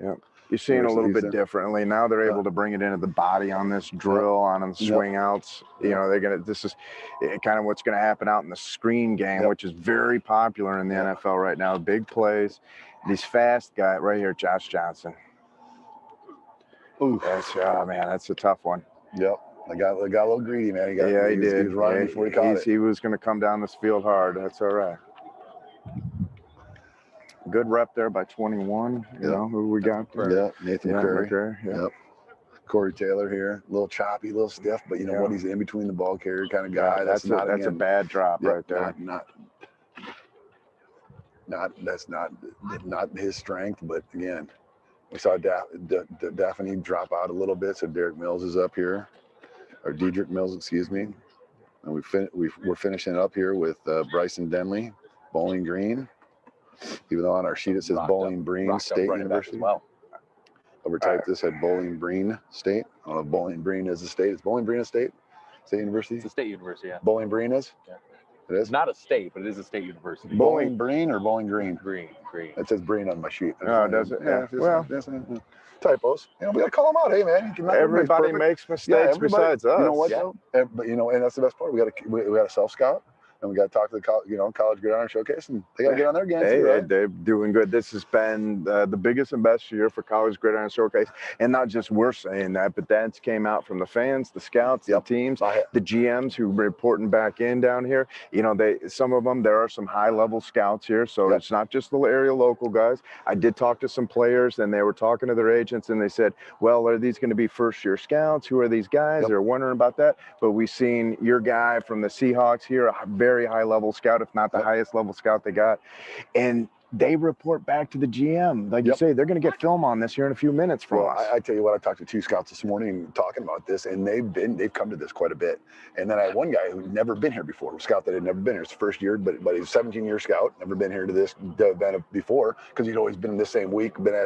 Yep. You're seeing a little bit differently. Now they're able to bring it into the body on this drill, on the swing outs. This is kind of what's going to happen out in the screen game, which is very popular in the NFL right now. Big plays. These fast guy right here, Josh Johnson. Ooh. That's a tough one. Yep. I got a little greedy, man. He did. He was running before he caught it. He was going to come down this field hard. That's all right. Good rep there by 21. You know who we got there? Yeah, Nathan McCurry. Yep. Corey Taylor here, a little choppy, a little stiff, but you know what? He's an in between the ball carrier kind of guy. That's a bad drop right there. That's not his strength, but again, we saw Daphne drop out a little bit, so Derek Mills is up here, or Dedrick Mills, excuse me, and we're finishing up here with Bryson Denley, Bowling Green. Even though on our sheet it says Bowling Green State University. Well. Overtyped this had Bowling Green State. I don't know if Bowling Green is a state. Is Bowling Green a state? State university? It's a state university, yeah. Bowling Green is? Yeah. It is? It's not a state, but it is a state university. Bowling Green or Bowling Green? Green. It says Green on my sheet. Oh, does it? Yeah. Well, typos. You know, we gotta call them out. Hey, man, everybody makes mistakes besides us. You know what? Though? But you know, and that's the best part. We got a self scout. And we got to talk to the college Gridiron Showcase, and they got to get on their game too, right? They're doing good. This has been the biggest and best year for college Gridiron Showcase, and not just we're saying that, but that came out from the fans, the scouts, the teams, the GMs who are reporting back in down here. You know, some of them, there are some high-level scouts here, so it's not just the area local guys. I did talk to some players, and they were talking to their agents, and they said, well, are these going to be first-year scouts? Who are these guys? They're wondering about that. But we've seen your guy from the Seahawks here, a very high-level scout, if not the highest level scout they got, and they report back to the GM. Like you say, they're going to get film on this here in a few minutes from us. I tell you what, I talked to 2 scouts this morning talking about this, and they've come to this quite a bit. And then I had one guy who'd never been here before, a scout that had never been here. It's the first year, but he's a 17-year scout, never been here to this event before, because he'd always been in the same week, been at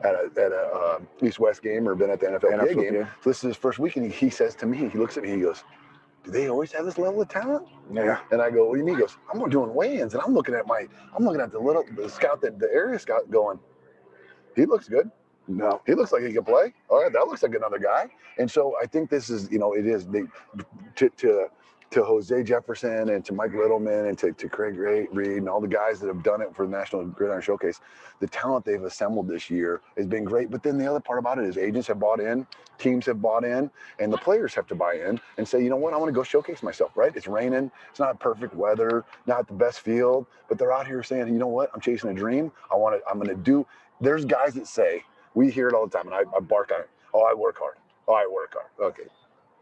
a East-West game or been at the NFLPA game. So this is his first week, and he says to me, he looks at me, he goes, do they always have this level of talent? Yeah. And I go, what do you mean? He goes, I'm doing weigh-ins, and I'm looking at the scout, the area scout, going, he looks good. No, he looks like he can play. All right, that looks like another guy. And so I think this is, it is to Jose Jefferson and to Mike Littleman and to Craig Reed and all the guys that have done it for the National Gridiron Showcase, the talent they've assembled this year has been great. But then the other part about it is agents have bought in, teams have bought in, and the players have to buy in and say, you know what, I want to go showcase myself, right? It's raining, it's not perfect weather, not the best field, but they're out here saying, you know what, I'm chasing a dream. I'm going to do. There's guys that say, we hear it all the time, and I bark on it. Oh, I work hard. Oh, I work hard. Okay.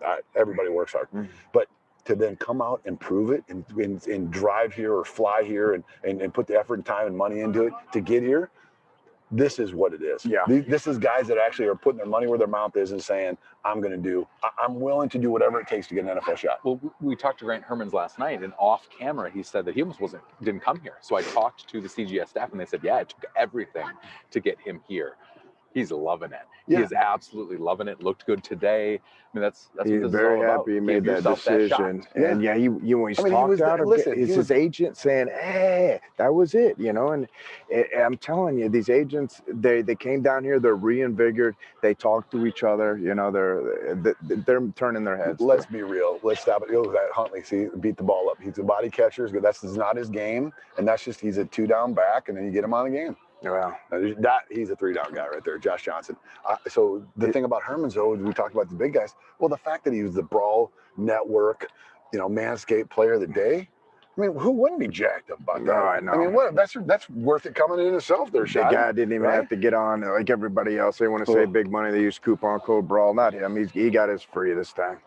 All right. Everybody works hard. Mm-hmm. But to then come out and prove it and drive here or fly here and put the effort and time and money into it to get here, this is what it is. Yeah. This is guys that actually are putting their money where their mouth is and saying, I'm willing to do whatever it takes to get an NFL shot. Well, we talked to Grant Hermans last night, and off camera, he said that he almost didn't come here. So I talked to the CGS staff, and they said, yeah, it took everything to get him here. He's loving it. Yeah. He is absolutely loving it. Looked good today. I mean, that's he's very happy he made that decision. And yeah, he always talked out of it. It's his agent saying, hey, that was it, And I'm telling you, these agents, they came down here, they're reinvigorated. They talk to each other, they're turning their heads. Let's be real. Let's stop it. That Huntley, beat the ball up. He's a body catcher. That's not his game. And that's just, he's a 2-down back, and then you get him on the game. Wow. He's a 3-down guy right there, Josh Johnson. So the thing about Hermans, though, we talked about the big guys. Well, the fact that he was the Brawl Network, Manscaped Player of the Day. I mean, who wouldn't be jacked up about that? No, I know. I mean, that's worth it coming in itself. There, the guy didn't even have to get on like everybody else. They want to say big money. They use coupon code Brawl. Not him. He got his free this time.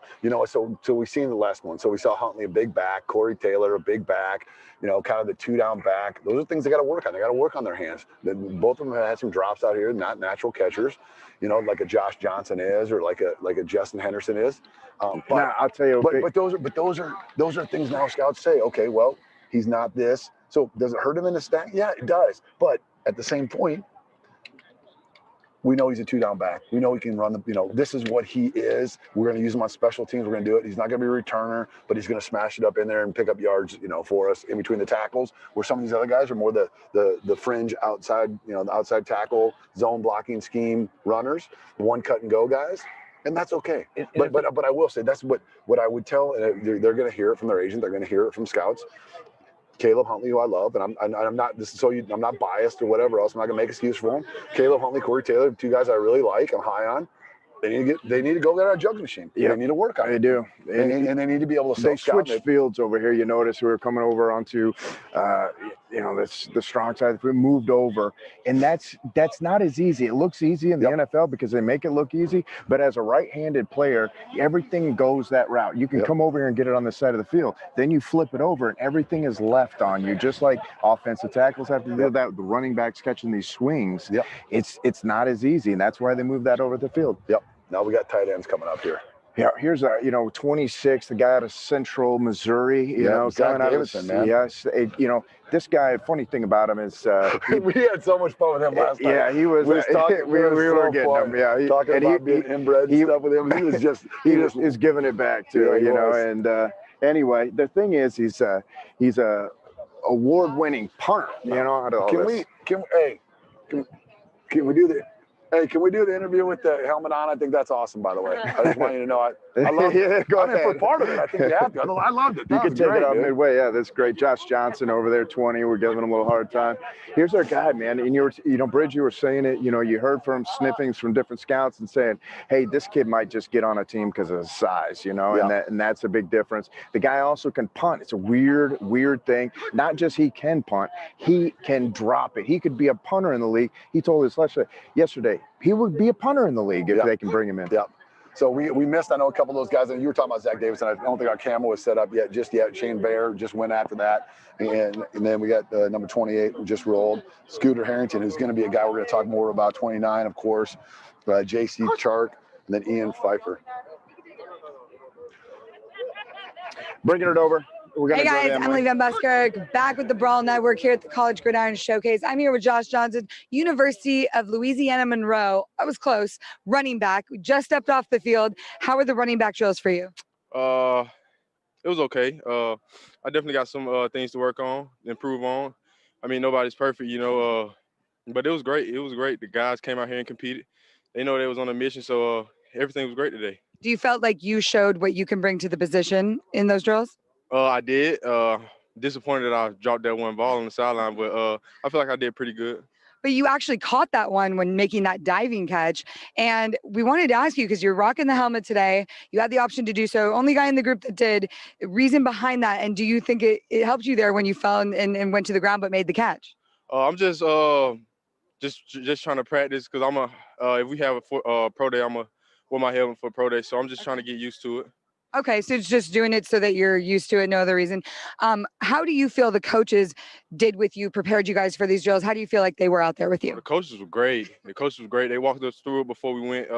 So we seen the last one. So we saw Huntley, a big back. Corey Taylor, a big back. Kind of the 2-down back. Those are things they got to work on. They got to work on their hands. Both of them have had some drops out here, not natural catchers. Like a Josh Johnson is, or like a Justin Henderson is. Now, I'll tell you. But those are things now scouts say. Okay, well, he's not this. So does it hurt him in the stack? Yeah, it does. But at the same point, we know he's a 2-down back. We know he can run this is what he is. We're going to use him on special teams. We're going to do it. He's not going to be a returner, but he's going to smash it up in there and pick up yards, for us in between the tackles, where some of these other guys are more the fringe outside, the outside tackle, zone blocking scheme runners, one cut and go guys. And that's okay. But I will say that's what I would tell, and they're going to hear it from their agent. They're going to hear it from scouts. Caleb Huntley, who I love, and I'm not. I'm not biased or whatever else. I'm not gonna make excuse for him. Caleb Huntley, Corey Taylor, 2 guys I really like. I'm high on. They need to go get our jugs machine. Yeah, they need to work on it. They do, and they need to be able to say. They switch fields over here. You notice we were coming over onto, the strong side. We moved over, and that's not as easy. It looks easy in the NFL because they make it look easy, but as a right-handed player, everything goes that route. You can come over here and get it on the side of the field. Then you flip it over, and everything is left on you. Just like offensive tackles have to do that. The running backs catching these swings. It's not as easy, and that's why they move that over the field. Now we got tight ends coming up here. Yeah, here's a 26, the guy out of Central Missouri, Zach coming out Davidson, of man. Yes, this guy. Funny thing about him is We had so much fun with him last night. Yeah, he was. We was talking, we were so getting fun. him. Yeah, Talking about being inbred and stuff with him. He was just he is giving it back too. Yeah, he was. And anyway, the thing is, he's a award-winning punter. Out of all Can this. we do the? Hey, can we do the interview with the helmet on? I think that's awesome, by the way. I just want you to know I love it. Go I mean, for ahead. part of it, I think you have to. I loved it. You can take it out midway. Yeah, that's great. Josh Johnson over there, 20. We're giving him a little hard time. Here's our guy, man. And Bridge, you were saying it. You heard from sniffings from different scouts and saying, hey, this kid might just get on a team because of his size, Yeah. and that's a big difference. The guy also can punt. It's a weird thing. Not just he can punt, he can drop it. He could be a punter in the league. He told us yesterday he would be a punter in the league if they can bring him in. Yeah. So we missed, I know, a couple of those guys. And you were talking about Zach Davidson. I don't think our camera was set up yet. Shane Baer just went after that. And then we got number 28 who just rolled. Scooter Harrington, who's going to be a guy we're going to talk more about. 29, of course. J.C. Chark, and then Ian Pfeiffer. Bringing it over. Hey guys, Emily Van Buskirk, back with the Brawl Network here at the College Gridiron Showcase. I'm here with Josh Johnson, University of Louisiana Monroe. I was close. Running back. We just stepped off the field. How were the running back drills for you? It was okay. I definitely got some things to work on, improve on. I mean, nobody's perfect, but it was great. It was great. The guys came out here and competed. They know they was on a mission, so everything was great today. Do you felt like you showed what you can bring to the position in those drills? I did. Disappointed that I dropped that one ball on the sideline, but I feel like I did pretty good. But you actually caught that one when making that diving catch. And we wanted to ask you, because you're rocking the helmet today, you had the option to do so. Only guy in the group that did. Reason behind that, and do you think it helped you there when you fell and went to the ground but made the catch? I'm just trying to practice, because if we have a pro day, I'm gonna wear my helmet for pro day. So I'm just trying to get used to it. Okay, so it's just doing it so that you're used to it, no other reason. How do you feel the coaches did with you, prepared you guys for these drills? How do you feel like they were out there with you? The coaches were great. They walked us through it before we went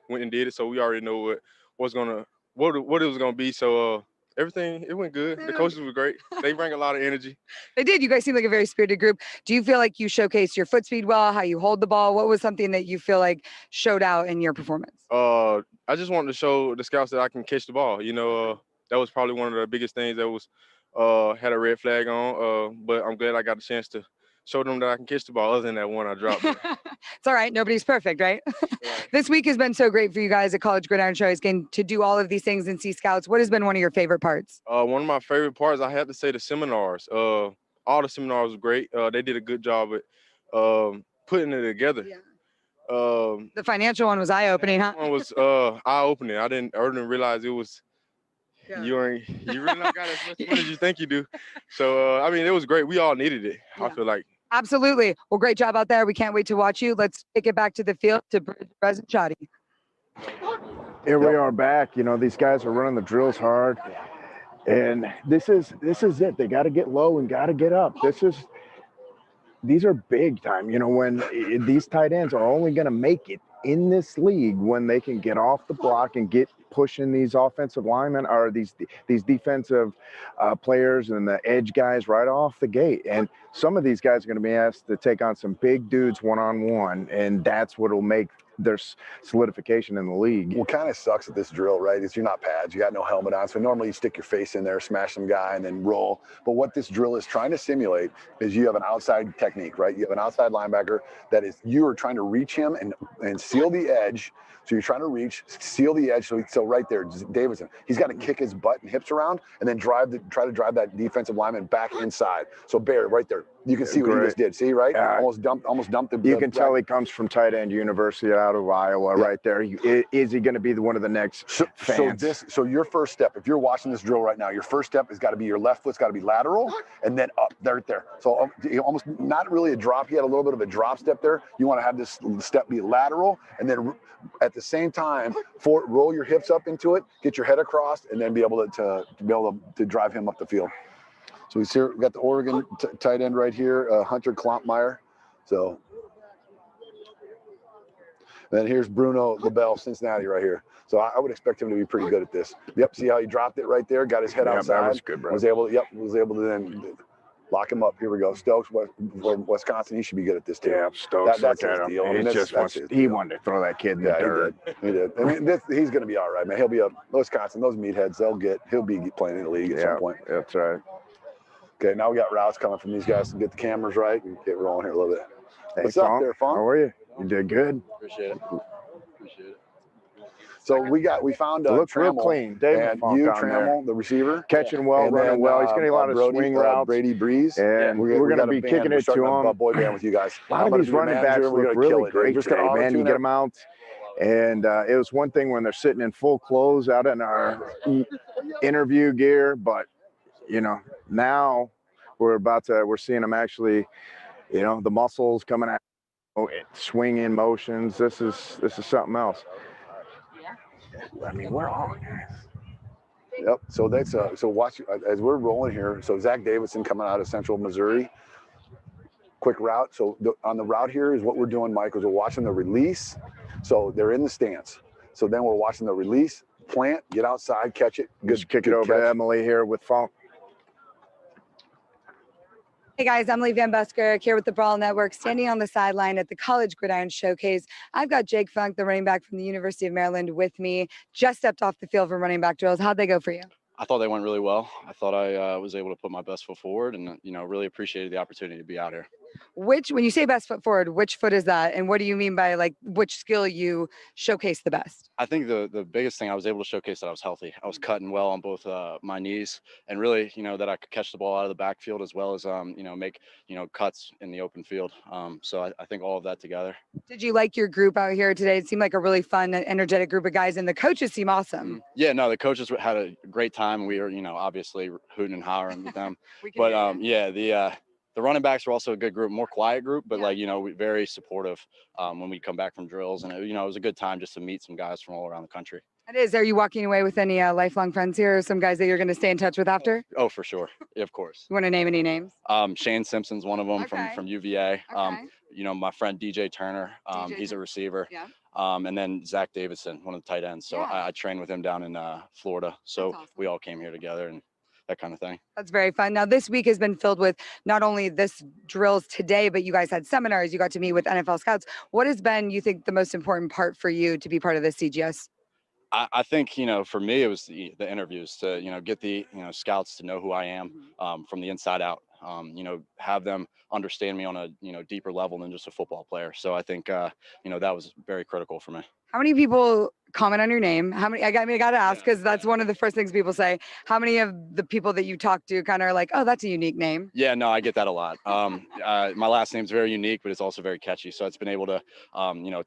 and did it, so we already know what it was gonna be. So it went good. The coaches were great. They bring a lot of energy. They did. You guys seem like a very spirited group. Do you feel like you showcased your foot speed well, how you hold the ball? What was something that you feel like showed out in your performance? I just wanted to show the scouts that I can catch the ball. That was probably one of the biggest things that was had a red flag on. But I'm glad I got the chance to show them that I can catch the ball, other than that one I dropped. It's all right. Nobody's perfect, right? Right. This week has been so great for you guys at College Gridiron Showcase, getting to do all of these things and see scouts. What has been one of your favorite parts? One of my favorite parts, I have to say, the seminars. All the seminars were great. They did a good job at putting it together. Yeah. The financial one was eye-opening, huh? One was eye-opening. I didn't realize it was. Yeah. You really not got as much money as you think you do. So I mean, it was great. We all needed it. Yeah. I feel like. Absolutely. Well, great job out there. We can't wait to watch you. Let's take it back to the field to Bridge and Shoddy. Here we are back. These guys are running the drills hard, and this is it. They got to get low and got to get up. These are big time. When these tight ends are only going to make it in this league when they can get off the block and get pushing these offensive linemen or these defensive players and the edge guys right off the gate. And some of these guys are going to be asked to take on some big dudes one-on-one, and that's what will make their solidification in the league. What kind of sucks at this drill, right, is you're not pads. You got no helmet on. So normally you stick your face in there, smash some guy, and then roll. But what this drill is trying to simulate is you have an outside technique, right? You have an outside linebacker that is, you are trying to reach him and seal the edge. So you're trying to reach, seal the edge. So right there, Davidson, he's got to kick his butt and hips around and then try to drive that defensive lineman back inside. So Bear, right there, you can see what he just did. See, right? Almost dumped the. You can tell he comes from tight end university out of Iowa, right there. Is he going to be one of the next fans? So your first step, if you're watching this drill right now, your first step has got to be your left foot's got to be lateral and then up right there. So almost not really a drop. He had a little bit of a drop step there. You want to have this step be lateral and then at the same time, roll your hips up into it, get your head across, and then be able to drive him up the field. So we got the Oregon tight end right here, Hunter Klompmeyer. So Then here's Bruno LaBelle, Cincinnati, right here. So I would expect him to be pretty good at this. Yep. See how he dropped it right there? Got his head outside. That was good, bro. Was able to then lock him up. Here we go. Stokes, Wisconsin. He should be good at this too. Yeah, Stokes. That's Look his at him. deal. I mean, He just wants. He wanted to throw that kid in the dirt. He did. I mean, he's going to be all right, man. He'll be a Wisconsin. Those meatheads, he'll be playing in the league at some point. That's right. Okay, now we got routes coming from these guys to get the cameras right and get rolling here a little bit. Hey, What's up there, Funk? How are you? You did good. Appreciate it. So we found looks real Trammell, clean. David and Funk you, on there. Trammell, the receiver, Catching well, and running then, well. He's getting a lot of swing routes. Brady Breeze, and we're going to be kicking it to him. A boy band with you guys. A lot of these running backs look really great today, man. You get them out, and it was one thing when they're sitting in full clothes out in our interview gear, but you know, now we're seeing them actually, you know, the muscles coming out, swinging motions. This is something else. I mean, we're on, guys. Yep. So that's so watch as we're rolling here. So Zach Davidson coming out of Central Missouri. Quick route. So on the route here is what we're doing, Mike, is we're watching the release. So they're in the stance. So then we're watching the release, plant, get outside, catch it. Just kick it over to Emily here with Funk. Hey guys, Emily Van Busker here with the Brawl Network, standing on the sideline at the College Gridiron Showcase. I've got Jake Funk, the running back from the University of Maryland, with me. Just stepped off the field for running back drills. How'd they go for you? I thought they went really well. I thought I was able to put my best foot forward, and really appreciated the opportunity to be out here. When you say best foot forward, which foot is that, and what do you mean by like which skill you showcase the best? I think the biggest thing I was able to showcase that I was healthy. I was cutting well on both my knees, and really that I could catch the ball out of the backfield as well as make cuts in the open field. So I think all of that together. Did you like your group out here today? It seemed like a really fun, energetic group of guys, and the coaches seem awesome. Yeah, no, the coaches had a great time. We were obviously hooting and hollering with them, but the running backs were also a good group, more quiet group, but we very supportive when we come back from drills, and it was a good time just to meet some guys from all around the country. It is. Are you walking away with any lifelong friends here, or some guys that you're going to stay in touch with after? Oh, for sure. Yeah, of course. You want to name any names? Shane Simpson's one of them from UVA. Okay. My friend DJ Turner, he's a receiver. Yeah. And then Zach Davidson, one of the tight ends. So I trained with him down in Florida. So awesome. We all came here together and that kind of thing. That's very fun. Now, this week has been filled with not only this drills today, but you guys had seminars. You got to meet with NFL scouts. What has been, you think, the most important part for you to be part of this CGS? I think, for me, it was the interviews to, get the, scouts to know who I am from the inside out, have them understand me on a, deeper level than just a football player. So I think, that was very critical for me. How many people comment on your name? How many? I got to ask because that's one of the first things people say. How many of the people that you talk to kind of are like, oh, that's a unique name? Yeah, no, I get that a lot. My last name's very unique, but it's also very catchy. So it's been able to,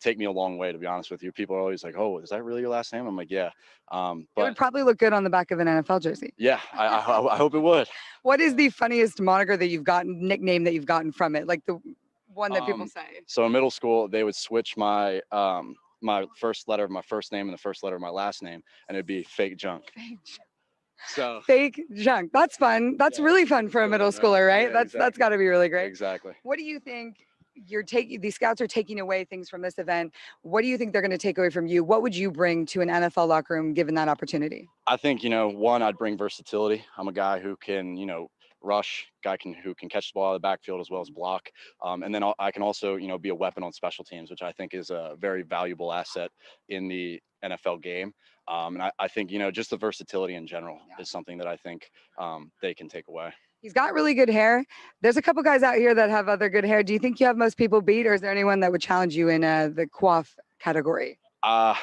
take me a long way, to be honest with you. People are always like, oh, is that really your last name? I'm like, yeah. But it would probably look good on the back of an NFL jersey. Yeah, I hope it would. What is the funniest moniker that you've gotten, nickname that you've gotten from it? Like the one that people say? So in middle school, they would switch my my first letter of my first name and the first letter of my last name, and it'd be Fake Junk. So Fake Junk. That's fun. That's really fun for a middle schooler, right? Yeah, That's got to be really great. Exactly. What do you think these scouts are taking away things from this event? What do you think they're going to take away from you? What would you bring to an NFL locker room given that opportunity? I think, one, I'd bring versatility. I'm a guy who can, rush, who can catch the ball out of the backfield as well as block. And then I can also, be a weapon on special teams, which I think is a very valuable asset in the NFL game. And I think, just the versatility in general is something that I think they can take away. He's got really good hair. There's a couple guys out here that have other good hair. Do you think you have most people beat, or is there anyone that would challenge you in the coif category? I'm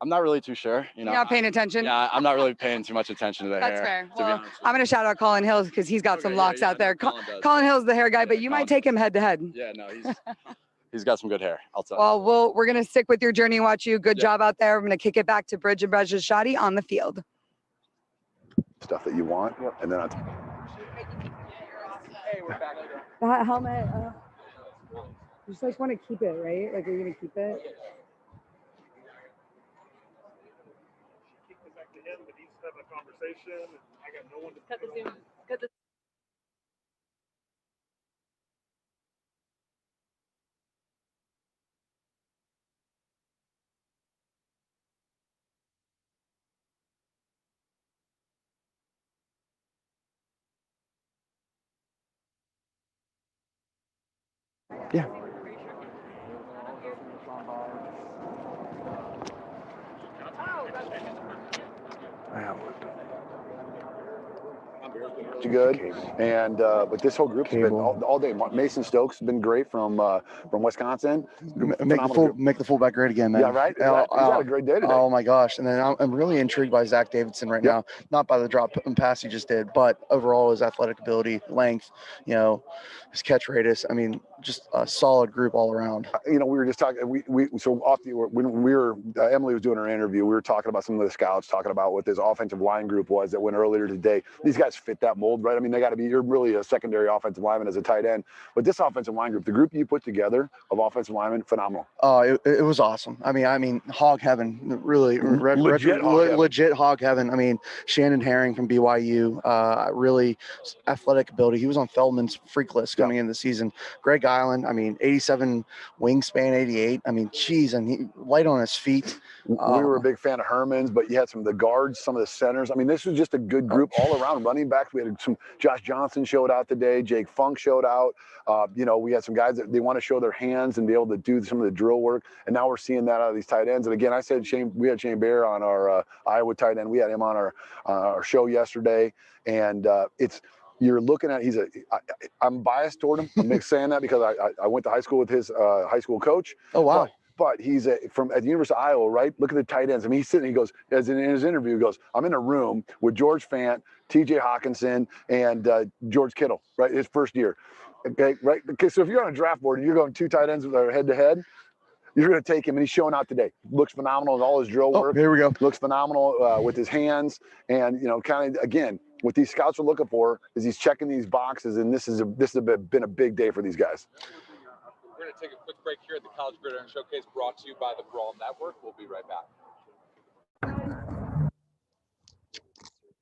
not really too sure. You're not paying attention? Yeah, I'm not really paying too much attention to the hair. That's fair. Well, I'm going to shout out Colin Hills because he's got some locks out there. Colin Hill's the hair guy, but you might take him head to head. Yeah, no, he's got some good hair. I'll tell you. Well, we're going to stick with your journey and watch you. Good job out there. I'm going to kick it back to Bridge and Shadi on the field. Stuff that you want, and then Hey, we're back. That helmet, you just want to keep it, right? Like, are you going to keep it? Back to him, but he's having a conversation. And I got no one to Cut the Zoom. Cut the Yeah. Good, and but this whole group's been all day. Mason Stokes has been great from Wisconsin. Make the fullback great again, man. Yeah, right. He's had a great day today. Oh my gosh! And then I'm really intrigued by Zach Davidson right now. Not by the drop and pass he just did, but overall his athletic ability, length, his catch radius. I mean, just a solid group all around. We were just talking. When we were Emily was doing her interview, we were talking about some of the scouts, talking about what this offensive line group was that went earlier today. These guys fit that mold, right? I mean, you're really a secondary offensive lineman as a tight end, but this offensive line group, the group you put together of offensive linemen, phenomenal. Oh, it was awesome. I mean, hog heaven, really legit hog heaven. I mean, Shannon Herring from BYU, really athletic ability. He was on Feldman's freak list coming into the season. Greg Island, I mean, 87 wingspan, 88. I mean, geez, and he light on his feet. We were a big fan of Herman's, but you had some of the guards, some of the centers. I mean, this was just a good group all around. Running backs, we had some. Josh Johnson showed out today. Jake Funk showed out. We had some guys that they want to show their hands and be able to do some of the drill work. And now we're seeing that out of these tight ends. And again, I said we had Shane Bear on our Iowa tight end. We had him on our show yesterday, and you're looking at I'm biased toward him. I'm saying that because I went to high school with his high school coach. Oh wow. But he's from at the University of Iowa, right? Look at the tight ends. I mean, he's sitting. He goes, as in his interview, he goes, "I'm in a room with George Fant, T.J. Hawkinson, and George Kittle, right? His first year, okay, right? Okay, so if you're on a draft board and you're going 2 tight ends that are head to head, you're going to take him, and he's showing out today. Looks phenomenal in all his drill work. Here we go. Looks phenomenal with his hands, and kind of again, what these scouts are looking for is he's checking these boxes, and this has been a big day for these guys. We're going to take a quick break here at the College Gridiron Showcase, brought to you by the Brawl Network. We'll be right back.